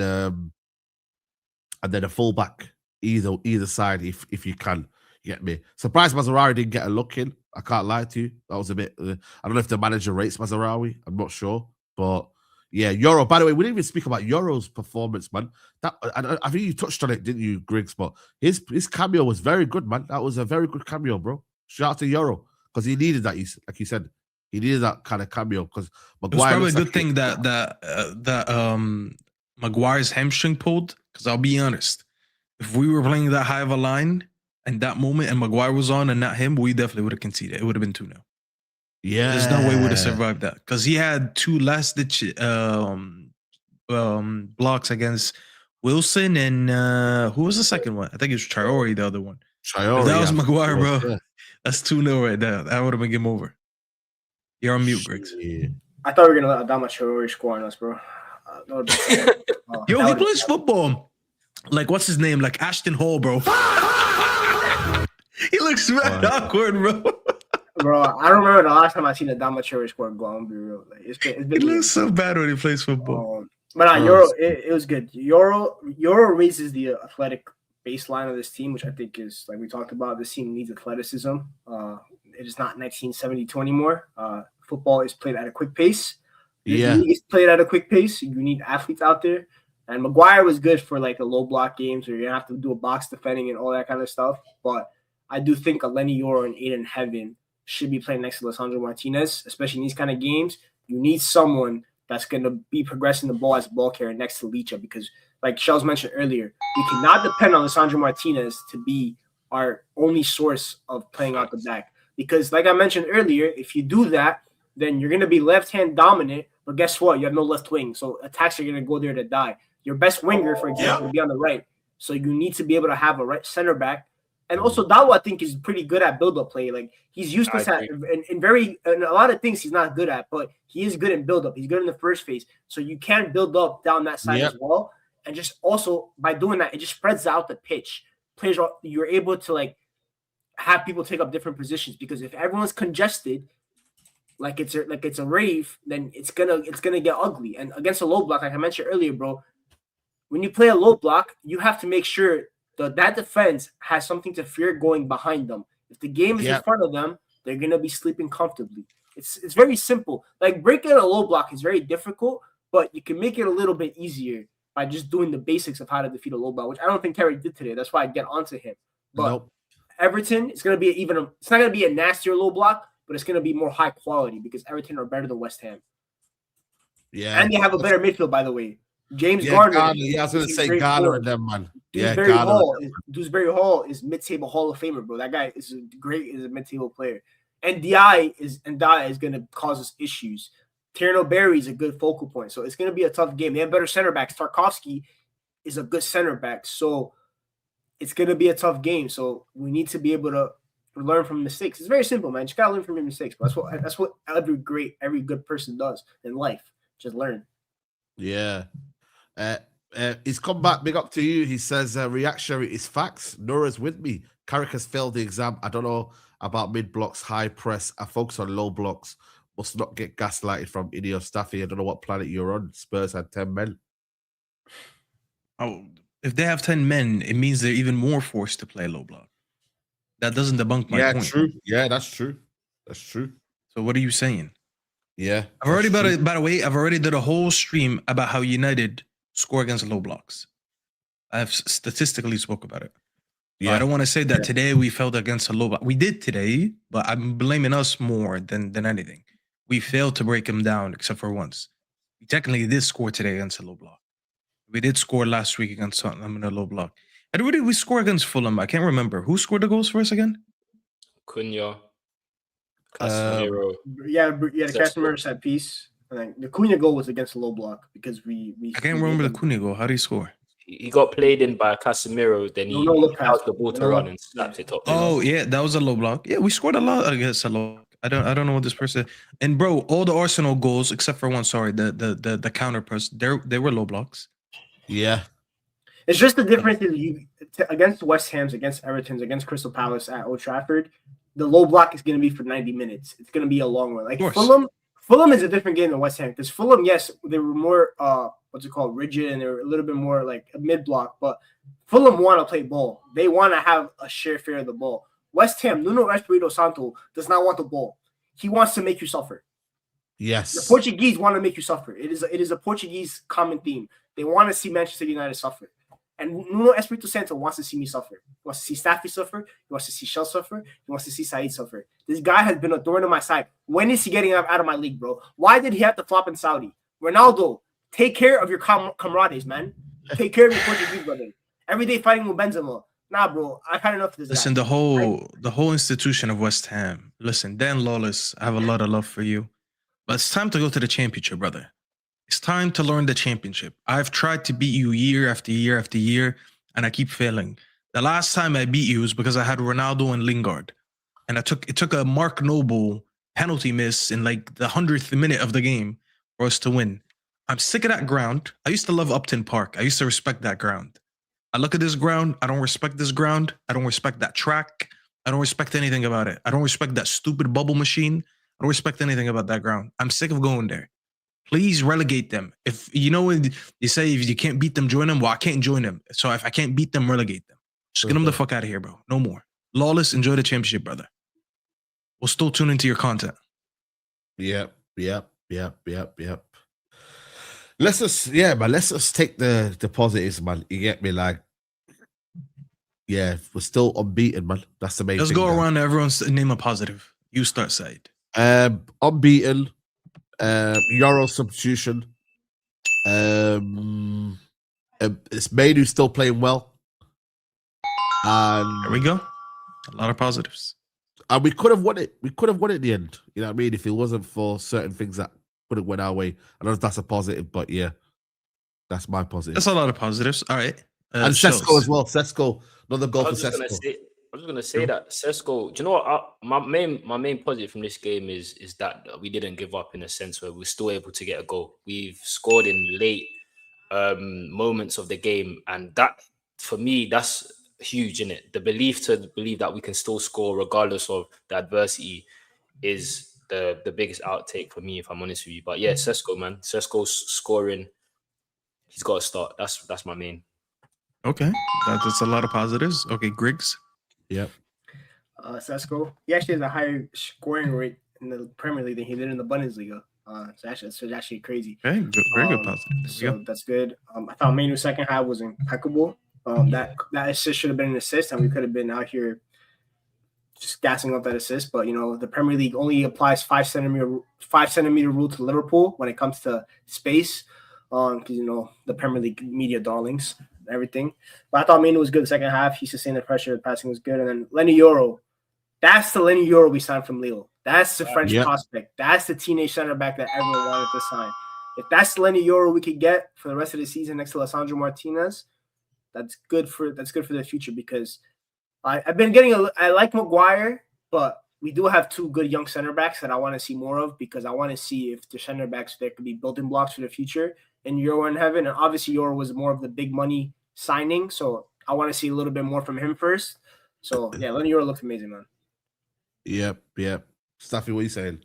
a fullback either side if you can. You get me? Surprised Mazraoui didn't get a look in. I can't lie to you. That was a bit. I don't know if the manager rates Mazraoui. I'm not sure, but yeah, Euro. By the way, we didn't even speak about Euro's performance, man. That I think you touched on it, didn't you, Griggs? But his cameo was very good, man. That was a very good cameo, bro. Shout out to Euro, because he needed that. Like you said, He needed that kind of cameo because It was Maguire probably a looks good like thing that Maguire's hamstring pulled. Because I'll be honest, if we were playing that high of a line and that moment and Maguire was on and not him, we definitely would have conceded. It would have been 2-0. yeah. There's no way we would have survived that because he had 2 last-ditch blocks against Wilson and who was the second one? I think it was Traore, the other one. Traore, If that was Maguire, bro, yeah. that's 2-0 right there. That would have been game over. You're on mute, Griggs. Yeah. I thought we were gonna let Adama Traore score on us, bro. Yo, he plays football. Like, what's his name? Like Ashton Hall, bro. He looks mad awkward, bro. Bro, I don't remember the last time I seen Adama Traore score a goal. I'm gonna be real. Like, it's been He looks so bad when he plays football. But Euro, it was good. Euro raises the athletic baseline of this team, which I think is, like we talked about, this team needs athleticism. It is not 1972 anymore. Football is played at a quick pace. Yeah. It's played at a quick pace. You need athletes out there. And Maguire was good for like the low block games where you're gonna have to do a box defending and all that kind of stuff. But I do think a Lenny Yoro and Aiden Heaven should be playing next to Lisandro Martinez, especially in these kind of games. You need someone that's going to be progressing the ball as a ball carrier next to Licha because, like Shells mentioned earlier, we cannot depend on Lisandro Martinez to be our only source of playing out the back. Because, like I mentioned earlier, if you do that, then you're going to be left-hand dominant, but guess what? You have no left wing, so attacks are going to go there to die. Your best winger, for example, will be on the right. So you need to be able to have a right center back. And also, Dawa, I think, is pretty good at build-up play. Like, he's useless at in a lot of things he's not good at, but he is good in build-up. He's good in the first phase. So you can build up down that side as well. And just also, by doing that, it just spreads out the pitch. Players, you're able to, like, have people take up different positions because if everyone's congested, like it's a rave, then it's gonna get ugly. And against a low block, like I mentioned earlier, bro, when you play a low block, you have to make sure that defense has something to fear going behind them. If the game is in front of them, they're gonna be sleeping comfortably. It's very simple. Like breaking a low block is very difficult, but you can make it a little bit easier by just doing the basics of how to defeat a low block, which I don't think Carrick did today. That's why I get onto him. But Everton, it's gonna be it's not gonna be a nastier low block, but it's gonna be more high quality because Everton are better than West Ham. Yeah, and they have a better midfield, by the way. James Garner. I was going to say Garner and them, man. Dewsbury Hall is mid-table Hall of Famer, bro. That guy is a mid-table player. And Dye is going to cause us issues. Tierno Berry is a good focal point. So it's going to be a tough game. They have better center backs. Tarkovsky is a good center back. So it's going to be a tough game. So we need to be able to learn from mistakes. It's very simple, man. You just got to learn from your mistakes. But that's what every good person does in life. Just learn. Yeah. He's come back. Big up to you. He says, reactionary is facts. Nora's with me. Carrick has failed the exam. I don't know about mid blocks, high press. I focus on low blocks. Must not get gaslighted from Idi or Staffy. I don't know what planet you're on. Spurs had 10 men. Oh, if they have 10 men, it means they're even more forced to play low block. That doesn't debunk my point. True. Yeah, that's true. That's true. So what are you saying? Yeah. I've already, by the way, I've already did a whole stream about how United score against low blocks. I've statistically spoke about it. Yeah, I don't want to say that today we failed against a low block. We did today, but I'm blaming us more than anything. We failed to break them down except for once. We technically did score today against a low block. We did score last week against Tottenham in a low block. And who did we score against Fulham? I can't remember. Who scored the goals for us again? Cunha. Casemiro. The Casemiro set piece. The Cunha goal was against the low block because I can't remember the Cunha goal. How did he score? He got played in by Casemiro, then he held the ball to run and slapped it up. Oh, yeah, that was a low block. Yeah, we scored a lot against a low block. I don't know what this person. And bro, all the Arsenal goals except for one, sorry, the counter press, they were low blocks. Yeah. It's just the difference is against West Ham's, against Everton's, against Crystal Palace at Old Trafford, the low block is going to be for 90 minutes. It's going to be a long one. Like Fulham is a different game than West Ham because Fulham, yes, they were more rigid and they were a little bit more like a mid block. But Fulham want to play ball. They want to have a share fair of the ball. West Ham, Nuno Espirito Santo does not want the ball. He wants to make you suffer. Yes, the Portuguese want to make you suffer. It is a Portuguese common theme. They want to see Manchester United suffer. And Nuno Espirito Santo wants to see me suffer. He wants to see Staffy suffer. He wants to see Shell suffer. He wants to see Saeed suffer. This guy has been a thorn in my side. When is he getting out of my league, bro? Why did he have to flop in Saudi? Ronaldo, take care of your camaraderies, man. Take care of your Portuguese brother. Every day fighting with Benzema. Nah, bro, I've had enough of this Listen, guy. the whole institution of West Ham. Listen, Dan Lawless, I have a lot of love for you. But it's time to go to the championship, brother. It's time to learn the championship. I've tried to beat you year after year after year, and I keep failing. The last time I beat you was because I had Ronaldo and Lingard. And it took a Mark Noble penalty miss in like the 100th minute of the game for us to win. I'm sick of that ground. I used to love Upton Park. I used to respect that ground. I look at this ground. I don't respect this ground. I don't respect that track. I don't respect anything about it. I don't respect that stupid bubble machine. I don't respect anything about that ground. I'm sick of going there. Please relegate them. If you know when you say if you can't beat them, join them. Well, I can't join them. So if I can't beat them, relegate them. Just get them the fuck out of here, bro. No more. Lawless, enjoy the championship, brother. We'll still tune into your content. Yep. Let's just take the positives, man. You get me? Like, yeah, we're still unbeaten, man. That's the main Let's thing. go around everyone's name a positive. You start, Saeed. Unbeaten. Euro substitution. It's Maid who's still playing well. And There we go. A lot of positives. we could have won it. We could have won it in the end. You know what I mean? If it wasn't for certain things that could have went our way. I don't know if that's a positive, but yeah, that's my positive. That's a lot of positives. All right. And Sesko as well. Sesko, another goal for Sesko. I was gonna say that Sesko. Do you know what? My main positive from this game is that we didn't give up in a sense where we're still able to get a goal. We've scored in late moments of the game, and that for me that's huge, in it. The belief that we can still score regardless of the adversity is the biggest outtake for me, if I'm honest with you. But yeah, Sesko, man, Sesko's scoring. He's got to start. That's my main. Okay, that's a lot of positives. Okay, Griggs. Yep. Sesko, he actually has a higher scoring rate in the Premier League than he did in the Bundesliga. So it's actually crazy. Okay, good, very good positive. So that's good. I thought Manu's second half was impeccable. That assist should have been an assist, and we could have been out here just gassing up that assist. But you know, the Premier League only applies 5 centimeter rule to Liverpool when it comes to space. Because you know the Premier League media darlings, everything. But I thought Manu was good the second half. He sustained the pressure. The passing was good. And then Lenny Yoro, that's the Lenny Yoro we signed from Lille. That's the French prospect. That's the teenage center back that everyone wanted to sign. If that's the Lenny Yoro we could get for the rest of the season next to Alessandro Martinez, that's good for the future. Because I've been getting I like Maguire, but we do have 2 good young center backs that I want to see more of, because I want to see if the center backs there could be building blocks for the future. And Euro in heaven, and obviously Euro was more of the big money signing, so I want to see a little bit more from him first. So yeah, Lenny Euro looks amazing, man. Yep. Staffy, what are you saying?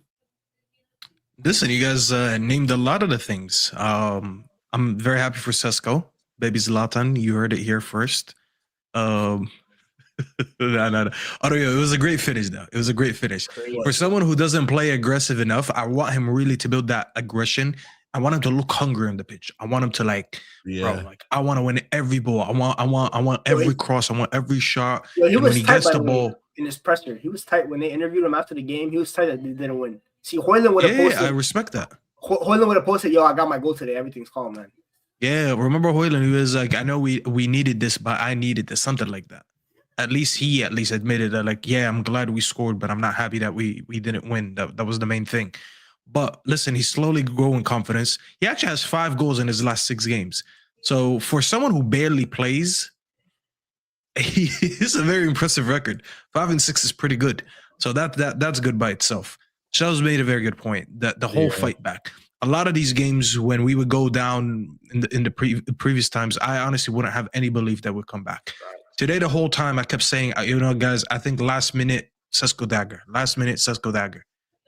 Listen, you guys named a lot of the things. I'm very happy for Sesko, baby Zlatan. You heard it here first. No. Oh, yeah, it was a great finish, though. It was a great finish. For someone who doesn't play aggressive enough, I want him really to build that aggression. I want him to look hungry on the pitch. I want him to I want to win every ball. I want every cross. I want every shot. He was when he tight gets the ball in his presser. He was tight when they interviewed him after the game. He was tight that they didn't win. See, Hoyland would have posted. I respect that. Hoyland would have posted, "Yo, I got my goal today. Everything's calm, man." Yeah, remember Hoyland? He was like, "I know we needed this, but I needed this," something like that. At least he admitted that, like, yeah, I'm glad we scored, but I'm not happy that we didn't win. That was the main thing. But listen, he's slowly growing confidence. He actually has 5 goals in his last 6 games. So for someone who barely plays, it's a very impressive record. 5 and 6 is pretty good. So that's good by itself. Shell's made a very good point. That the whole fight back. A lot of these games, when we would go down in the previous times, I honestly wouldn't have any belief that would come back. Today, the whole time, I kept saying, you know, guys, I think last minute Sesko dagger.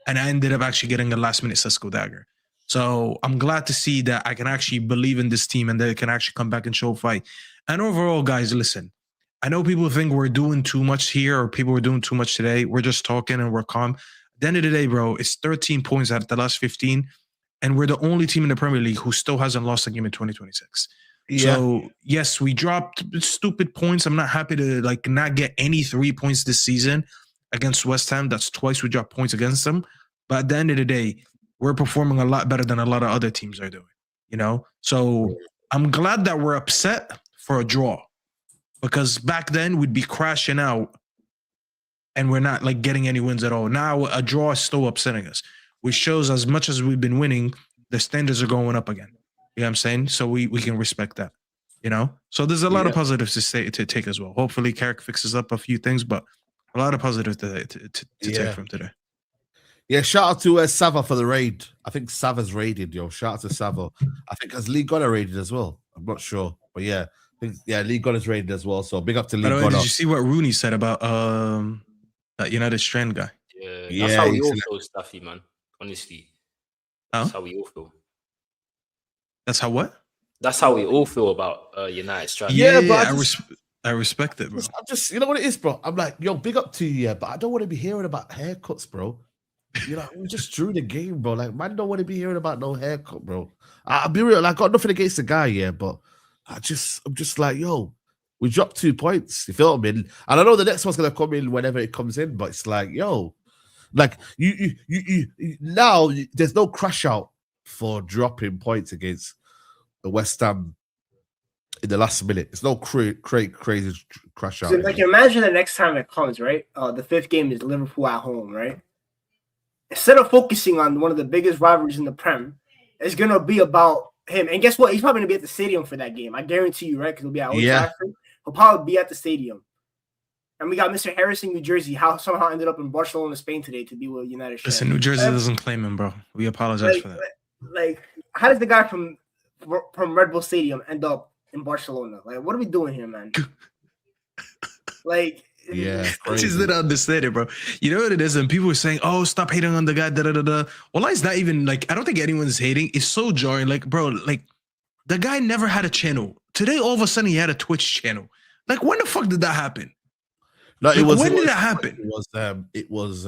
And I ended up actually getting a last-minute Sesko dagger. So I'm glad to see that I can actually believe in this team and that it can actually come back and show fight. And overall, guys, listen, I know people think we're doing too much here or people were doing too much today. We're just talking and we're calm. At the end of the day, bro, it's 13 points out of the last 15, and we're the only team in the Premier League who still hasn't lost a game in 2026. Yeah. So yes, we dropped stupid points. I'm not happy to like not get any 3 points this season against West Ham. That's twice we dropped points against them. But at the end of the day, we're performing a lot better than a lot of other teams are doing. You know, so I'm glad that we're upset for a draw, because back then we'd be crashing out and we're not like getting any wins at all. Now a draw is still upsetting us, which shows as much as we've been winning, the standards are going up again. You know what I'm saying? So we can respect that, you know? So there's a lot of positives to take as well. Hopefully Carrick fixes up a few things, but a lot of positives to take from today. Yeah, shout out to Sava for the raid. I think Sava's raided, yo. Shout out to Sava. I think has Lee Gunner raided as well. I'm not sure. But yeah, I think, Lee Gunner's raided as well. So big up to Lee Gunner. Did you see what Rooney said about that United Strand guy? Yeah, that's how we all feel, Staffy, man. Honestly. That's how we all feel. That's how what? That's how we all feel about United Strand. Yeah, but I respect it, bro. I'm just, you know what it is, bro? I'm like, yo, big up to you, yeah, but I don't want to be hearing about haircuts, bro. You know, we just drew the game, bro. Like, man, don't want to be hearing about no haircut, bro. I'll be real. I got nothing against the guy, yeah, but I'm just like, yo, we dropped 2 points. You feel me? And I know the next one's gonna come in whenever it comes in, but it's like, yo, like you now there's no crash out for dropping points against the West Ham in the last minute. It's no crazy crash out. So, like, imagine the next time it comes, right? The 5th game is Liverpool at home, right? Instead of focusing on one of the biggest rivalries in the Prem, it's going to be about him. And guess what? He's probably going to be at the stadium for that game. I guarantee you, right? Because he'll be at Old Trafford. He'll probably be at the stadium. And we got Mr. Harris in New Jersey, how somehow ended up in Barcelona, Spain today to be with United. Listen, New Jersey doesn't claim him, bro. We apologize for that. Like, how does the guy from Red Bull Stadium end up in Barcelona? Like, what are we doing here, man? Like, yeah, I just didn't understand it, bro. You know what it is? And people were saying, "Oh, stop hating on the guy." Da da da da. Well, it's not even like I don't think anyone's hating. It's so jarring. Like, bro, like the guy never had a channel. Today, all of a sudden, he had a Twitch channel. Like, when the fuck did that happen? No, when did that happen? It was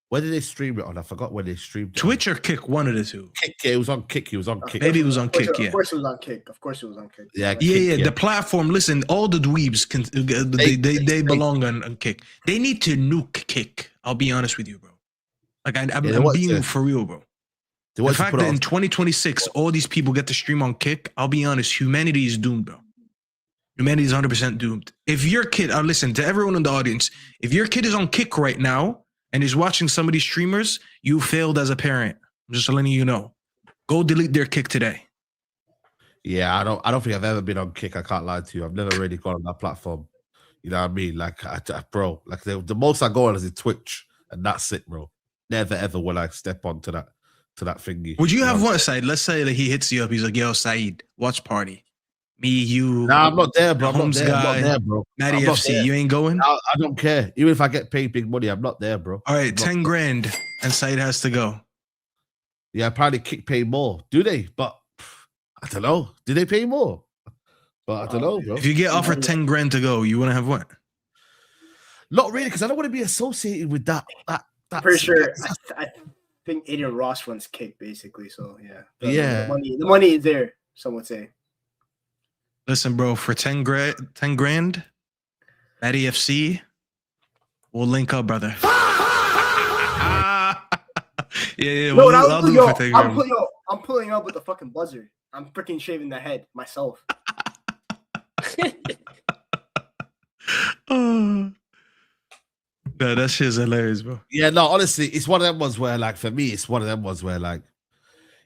when did they stream it on? I forgot when they streamed it. Twitch or Kick, one of the two. Kick, yeah, it was on Kick. He was on Kick. Maybe it was on Kick, yeah. Of course it was on Kick. Of course it was on Kick. Yeah, Kick, the platform, listen, all the dweebs, they belong on Kick. They need to nuke Kick. I'll be honest with you, bro. Like, I'm being for real, bro. The fact that in 2026, all these people get to stream on Kick, I'll be honest, humanity is doomed, bro. Humanity is 100% doomed. If your kid, listen to everyone in the audience, if your kid is on Kick right now and is watching some of these streamers, you failed as a parent. I'm just letting you know. Go delete their Kick today. Yeah, I don't think I've ever been on Kick. I can't lie to you. I've never really gone on that platform. You know what I mean? Like, bro, like the most I go on is Twitch, and that's it, bro. Never ever will I step onto that thingy. Would you have one side? Let's say that he hits you up. He's like, "Yo, Saeed, watch party. Me, you." Nah, I'm not there, bro. I'm not there, bro. Matty FC, you ain't going? I don't care. Even if I get paid big money, I'm not there, bro. All right, 10 grand, and Saeed has to go. Yeah, probably Kick pay more. Do they? But I don't know. Do they pay more? But I don't know, bro. If you get offered 10 grand to go, you want to have what? Not really, because I don't want to be associated with that. Pretty sure. I think Aiden Ross runs Kick, basically. So yeah, the money is there. Some would say. Listen, bro, for 10 grand, at EFC, we'll link up, brother. Yeah. No, I'm pulling up with the fucking buzzer. I'm freaking shaving the head myself. No, that shit's hilarious, bro. Yeah, no, honestly, it's one of them ones where, like, for me, it's one of them ones where, like,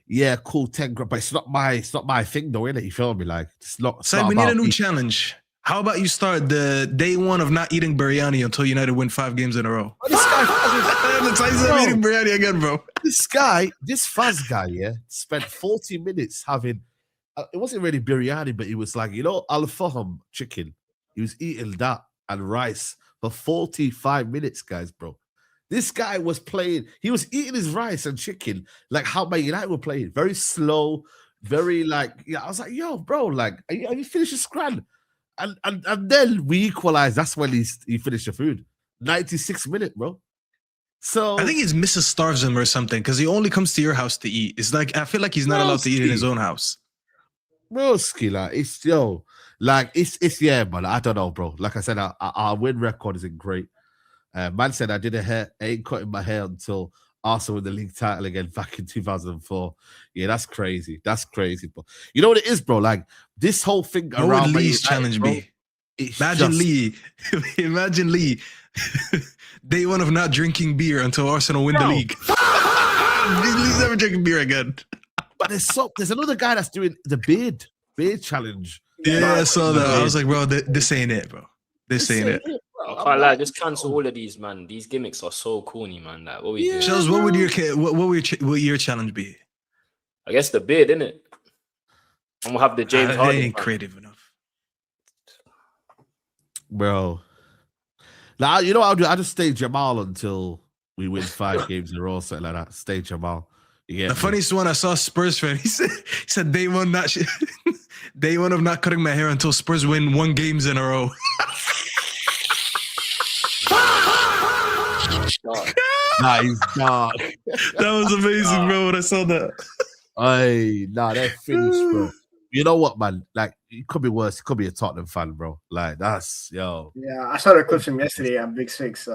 yeah, cool, 10 grand, but it's not my thing, though, innit? You feel me? Like, it's not. So we need a new challenge. How about you start the day one of not eating biryani until United win 5 games in a row? Oh, this guy, eating biryani again, bro. This Faz guy, yeah, spent 40 minutes having. It wasn't really biryani, but he was like, al-faham chicken. He was eating that and rice for 45 minutes, guys, bro. This guy was playing. He was eating his rice and chicken like how Man United were playing, very slow, very like. Yeah, I was like, yo, bro, like, are you finished your scran? And then we equalized. That's when he finished the food. 96 minutes, bro. So I think his missus starves him or something because he only comes to your house to eat. It's like I feel like he's not allowed to eat in his own house. Broski, like it's yeah, man. I don't know, bro. Like I said, our win record isn't great. Man said I ain't cutting my hair until Arsenal win the league title again back in 2004. Yeah, that's crazy. That's crazy. But you know what it is, bro? Like this whole thing What would around Lee's challenge be? Imagine Lee. Imagine Lee. Day one of not drinking beer until Arsenal win the league. Lee's never drinking beer again. But there's another guy that's doing the beard challenge. Yeah, I saw that. I was like, bro, this ain't it, bro. This ain't it. I can't lie, just cancel all of these, man. These gimmicks are so corny, man. Like, what we do? Shells, what would your challenge be? I guess the beard, innit? And we'll have the James Harden. They ain't creative enough, bro. Now you know what I'll do. I just stay Jamal until we win 5 games in a row, something like that. Stay Jamal. The funniest one I saw Spurs fan. He said day one of not cutting my hair until Spurs win 1 games in a row. Nah, he's dark. That was amazing, bro. When I saw that. They're finished, bro. You know what, man? Like, it could be worse. It could be a Tottenham fan, bro. Like, that's yo. Yeah, I saw the clips from yesterday at Big Six.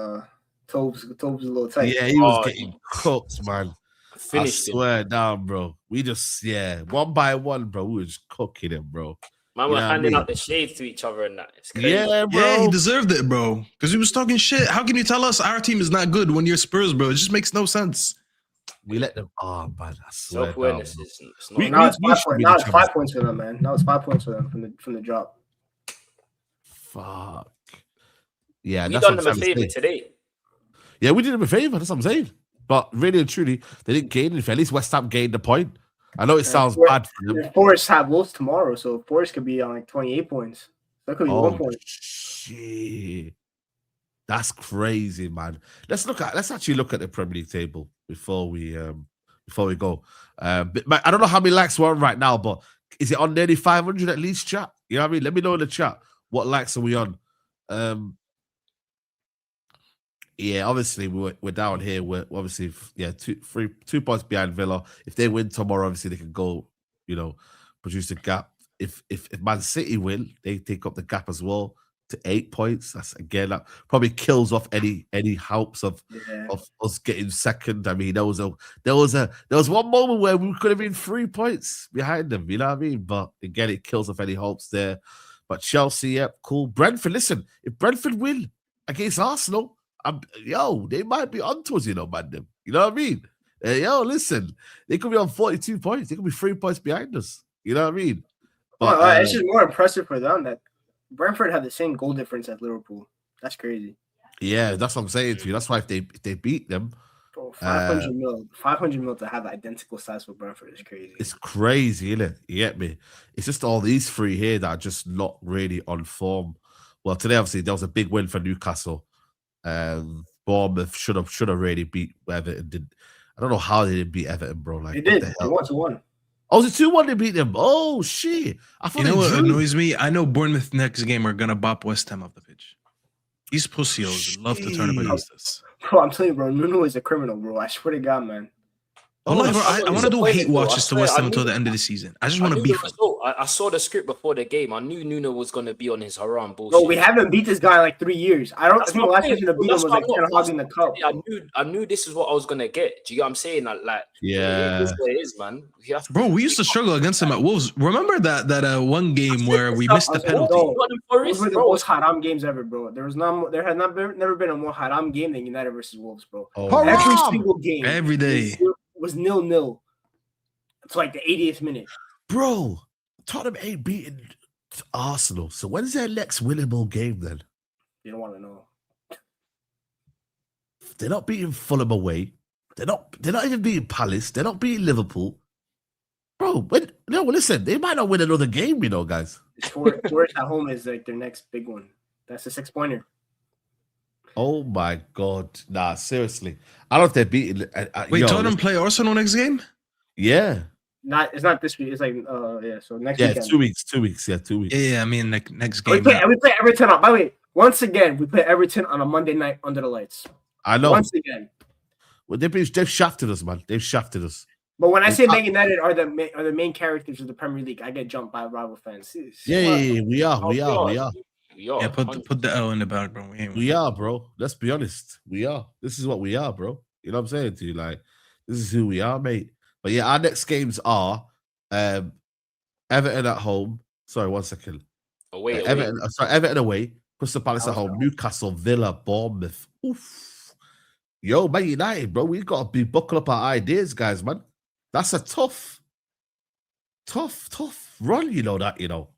Tobes a little tight. Yeah, he was getting cooked, man. Finished I swear down, bro. We just, one by one, bro. We were just cooking him, bro. Man, we're handing out the shades to each other and that. It's crazy. Yeah, bro. Yeah, he deserved it, bro. Because he was talking shit. How can you tell us our team is not good when you're Spurs, bro? It just makes no sense. We let them. Oh, man, I swear. Self-awareness is not. Now it's 5 points for them, man. Now it's 5 points for them from the drop. Fuck. Yeah, we that's done what them I'm a favor saying. today. Yeah, we did them a favor. That's what I'm saying. But really and truly, they didn't gain anything. At least West Ham gained the point. I know it sounds bad for them. Forest have Wolves tomorrow, so Forest could be on like 28 points. That could be 1 point. Shit. That's crazy, man. Let's actually look at the Premier League table before we go. But I don't know how many likes we're on right now, but is it on nearly 500 at least, chat? You know what I mean? Let me know in the chat what likes are we on. Yeah, obviously we're down here. We're obviously 2 points behind Villa. If they win tomorrow, obviously they can go, produce a gap. If Man City win, they take up the gap as well to 8 points. That's again that probably kills off any hopes of us getting second. I mean, there was one moment where we could have been 3 points behind them. You know what I mean? But again, it kills off any hopes there. But Chelsea, cool. Brentford, listen, if Brentford win against Arsenal, they might be onto us, man. You know what I mean? Listen, they could be on 42 points. They could be 3 points behind us. You know what I mean? But, it's just more impressive for them that Brentford had the same goal difference as Liverpool. That's crazy. Yeah, that's what I'm saying to you. That's why if they beat them, bro, 500 mil to have identical size for Brentford is crazy. It's crazy, isn't it? You get me? It's just all these 3 here that are just not really on form. Well, today obviously there was a big win for Newcastle. Bournemouth should have really beat Everton. Did I don't know how they didn't beat Everton, bro. Like they did. They 1-1. Oh, was it 2-1 they beat them? Oh shit! I thought what annoys me? I know Bournemouth next game are gonna bop West Ham off the pitch. These pussios love to turn up against us. Bro, I'm telling you, bro, Nuno is a criminal, bro. I swear to God, man. I want to do hate watches to West Ham until the end of the season. I just want to beef him. I saw the script before the game. I knew Nuno was going to be on his haram bullshit. No, we haven't beat this guy in like 3 years. I think the last person to beat him was like Ten Hag in the cup. I knew this is what I was going to get. Do you get what I'm saying? Like yeah, this is what it is, man. Bro, we used to struggle against him at Wolves. Remember that one game where we missed the penalty? Those were the most haram games ever, bro. There had never been a more haram game than United versus Wolves, bro. Every single game, every day was 0-0. It's like the 80th minute. Bro, Tottenham ain't beating Arsenal. So when's their next winnable game then? You don't want to know. They're not beating Fulham away. They're not even beating Palace. They're not beating Liverpool. Bro, listen, they might not win another game, guys. Forest at home is like their next big one. That's a 6-pointer. Oh my God. Nah, seriously. I don't know if they're beating. Wait, Tottenham play Arsenal next game? Yeah. It's not this week. It's like so next week. weekend. 2 weeks. 2 weeks. Yeah, 2 weeks. Yeah, I mean like next game. We play Everton by the way, once again, we play Everton on a Monday night under the lights. I know. Once again. Well, they've shafted us, man. They've shafted us. But when I say Man United are the main characters of the Premier League, I get jumped by rival fans. Yeah, we are. Yeah, put the L in the back, bro. We are, bro. Let's be honest. We are. This is what we are, bro. You know what I'm saying to you? Like, this is who we are, mate. But yeah, our next games are Everton at home. Sorry, 1 second. Away. Everton away. Crystal Palace at home. Newcastle, Villa, Bournemouth. Oof. Yo, Man United, bro. We've got to be buckle up our ideas, guys, man. That's a tough run, you know that, you know.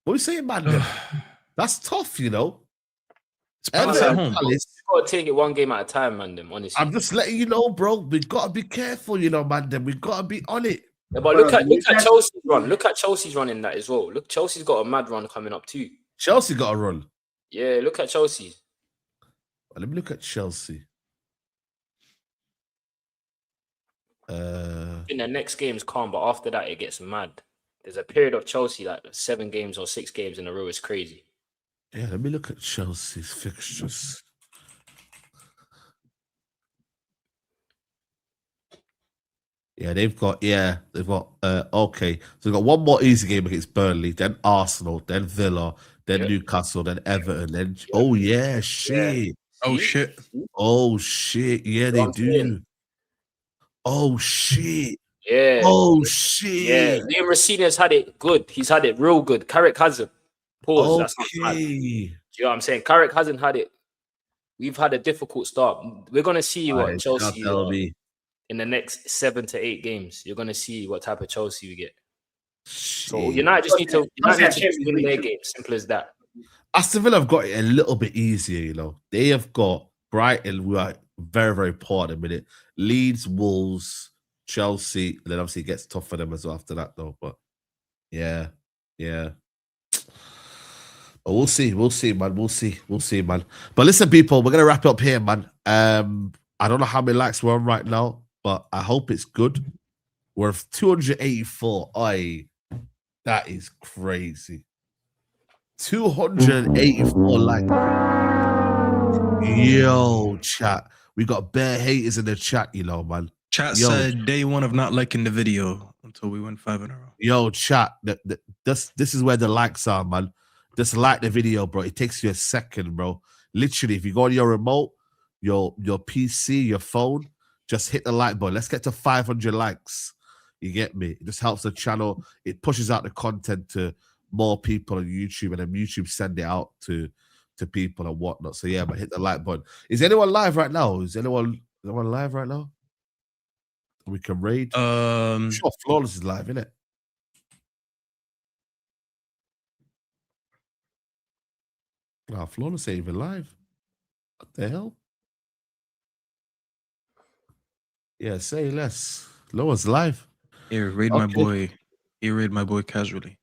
What are you saying, man? That's tough, you know. It's Palace at home. You got to take it one game at a time, man. Honestly, I'm just letting you know, bro. We got to be careful, you know, man. We got to be on it. Yeah, but look at Chelsea's run. Look at Chelsea's run in that as well. Look, Chelsea's got a mad run coming up too. Chelsea got a run. Yeah, look at Chelsea. Well, let me look at Chelsea. In the next game's calm, but after that it gets mad. There's a period of Chelsea like 7 games or 6 games in a row is crazy. Yeah, let me look at Chelsea's fixtures. Yeah, they've got okay. So they've got one more easy game against Burnley, then Arsenal, then Villa, then Newcastle, then Everton, then shit. Yeah. Oh shit. Yeah, they do. Oh shit. Yeah. Oh shit. Yeah. Liam Rosinia's had it good. He's had it real good. Carrick hasn't. Pause. Okay. That's not bad. Do you know what I'm saying? Carrick hasn't had it. We've had a difficult start. We're gonna see what Chelsea in the next 7 to 8 games. You're gonna see what type of Chelsea we get. So United just need to win their game. Simple as that. Aston Villa have got it a little bit easier, you know. They have got Brighton, who are very, very poor at the minute. Leeds, Wolves, Chelsea, and then obviously it gets tough for them as well after that, though. But yeah. But we'll see, man. We'll see, man. But listen, people, we're gonna wrap it up here, man. I don't know how many likes we're on right now, but I hope it's good. We're 284. That is crazy. 284 likes. Yo, chat. We got bare haters in the chat, you know, man. Chat said day one of not liking the video until we went 5 in a row. Yo, chat. This is where the likes are, man. Just like the video, bro. It takes you a second, bro. Literally, if you go on your remote, your PC, your phone, just hit the like button. Let's get to 500 likes. You get me? It just helps the channel. It pushes out the content to more people on YouTube, and then YouTube send it out to people and whatnot. So yeah, but hit the like button. Is anyone live right now? Is anyone live right now? We can raid. I'm sure Flawless is live, isn't it? No, Flawless ain't even live. What the hell? Yeah, say less. No one's live. Here, raid my boy. Here, raid my boy casually.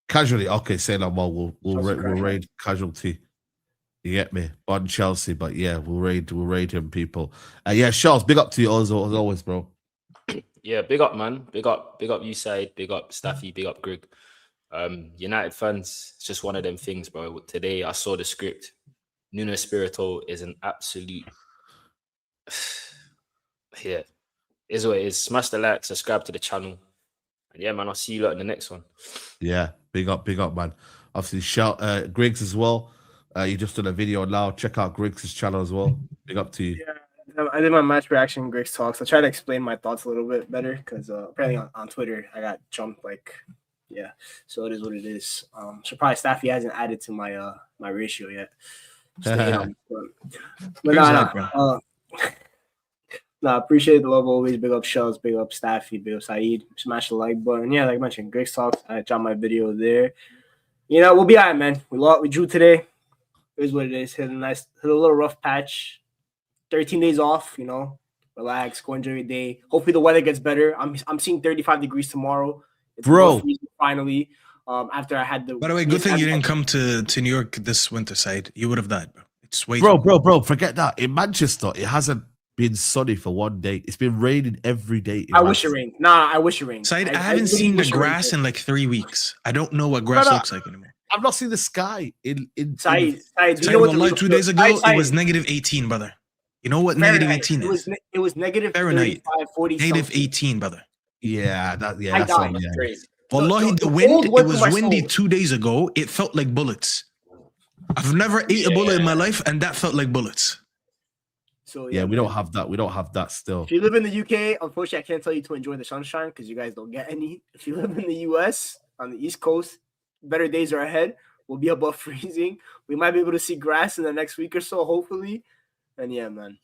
Casually, okay. Say no more. We'll raid casualty. You get me? On Chelsea, but yeah, we'll raid him, people. Yeah, Charles, big up to you as always, bro. Yeah, big up, man. Big up you, Saeed. Big up Staffy. Big up Greg. United fans, it's just one of them things, bro. Today I saw the script. Nuno Espirito is an absolute yeah, is what it is. Smash the like, subscribe to the channel. And yeah, man, I'll see you lot in the next one. Yeah, big up, man. Obviously, shout Griggs as well. You just done a video now. Check out Griggs' channel as well. Big up to you. Yeah, I did my match reaction Griggs talks. I try to explain my thoughts a little bit better because apparently on Twitter I got jumped yeah. So it is what it is. Surprised Staffy hasn't added to my my ratio yet. Nah, appreciate the love always. Big up Shells, big up Staffy, big up Saeed. Smash the like button. Yeah, like I mentioned, Griggs talks. I dropped my video there. You know, we'll be all right, man. We drew today. It is what it is. Hit a little rough patch. 13 days off, you know. Relax, go enjoy your day. Hopefully the weather gets better. I'm seeing 35 degrees tomorrow. It's bro. Finally, after I had the. By the way, good thing you didn't come to New York this winter, Side. You would have died, bro. It's way bro. Forget that. In Manchester, it hasn't been sunny for one day. It's been raining every day. I wish it rained. Nah, I wish it rained. Side, I haven't seen the grass in like 3 weeks. I don't know what grass looks like anymore. I've not seen the sky in Side, you know what 2 days ago, it was -18, brother. You know what negative 18 is? It was negative Fahrenheit. 35, 40 Negative something. 18, brother. Yeah, that's died. all, yeah. That's crazy. Wallahi, the cold wind, it went to was my windy soul. 2 days ago. It felt like bullets. I've never ate a bullet in my life, and that felt like bullets. So Yeah, we don't have that. We don't have that still. If you live in the UK, unfortunately, I can't tell you to enjoy the sunshine because you guys don't get any. If you live in the US on the East Coast, better days are ahead. We'll be above freezing. We might be able to see grass in the next week or so, hopefully. And yeah, man.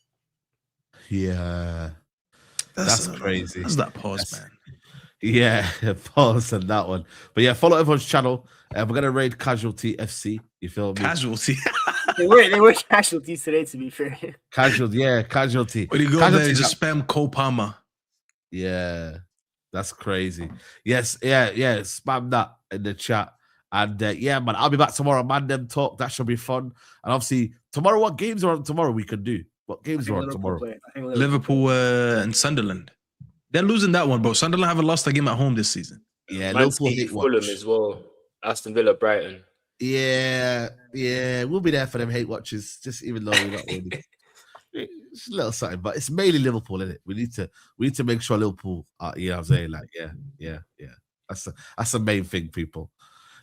Yeah, that's crazy. That's that pause, man. Yeah, pause on that one. But yeah, follow everyone's channel. We're gonna raid Casualty FC. You feel me? Casualty. They were casualties today, to be fair. Casualty. When you go Casualty, there, just spam Kopama. Yeah, that's crazy. Yes, yeah. Spam that in the chat. And yeah, man, I'll be back tomorrow. Man, them talk. That should be fun. And obviously, tomorrow, what games are on tomorrow? We can do. What games are on tomorrow? Liverpool and Sunderland. They're losing that one, bro. Sunderland haven't lost a game at home this season. Yeah, Man Liverpool City, hate Fulham watch. as well. Aston Villa, Brighton. Yeah, we'll be there for them hate watches. Just even though we're not really, it's a little something, but it's mainly Liverpool, isn't it? We need to make sure Liverpool are, you know what I'm saying? Like, yeah. That's the main thing, people.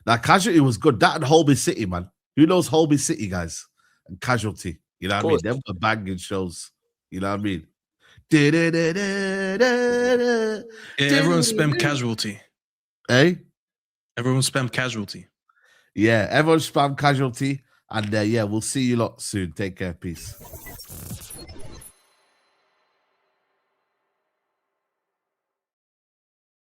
Now, Casualty was good. That and Holby City, man. Who knows Holby City, guys? And Casualty. You know what I mean? Them were banging shows. You know what I mean? Yeah, everyone spam Casualty. Hey? Everyone spam Casualty. Yeah, everyone spam Casualty. And yeah, we'll see you lot soon. Take care. Peace.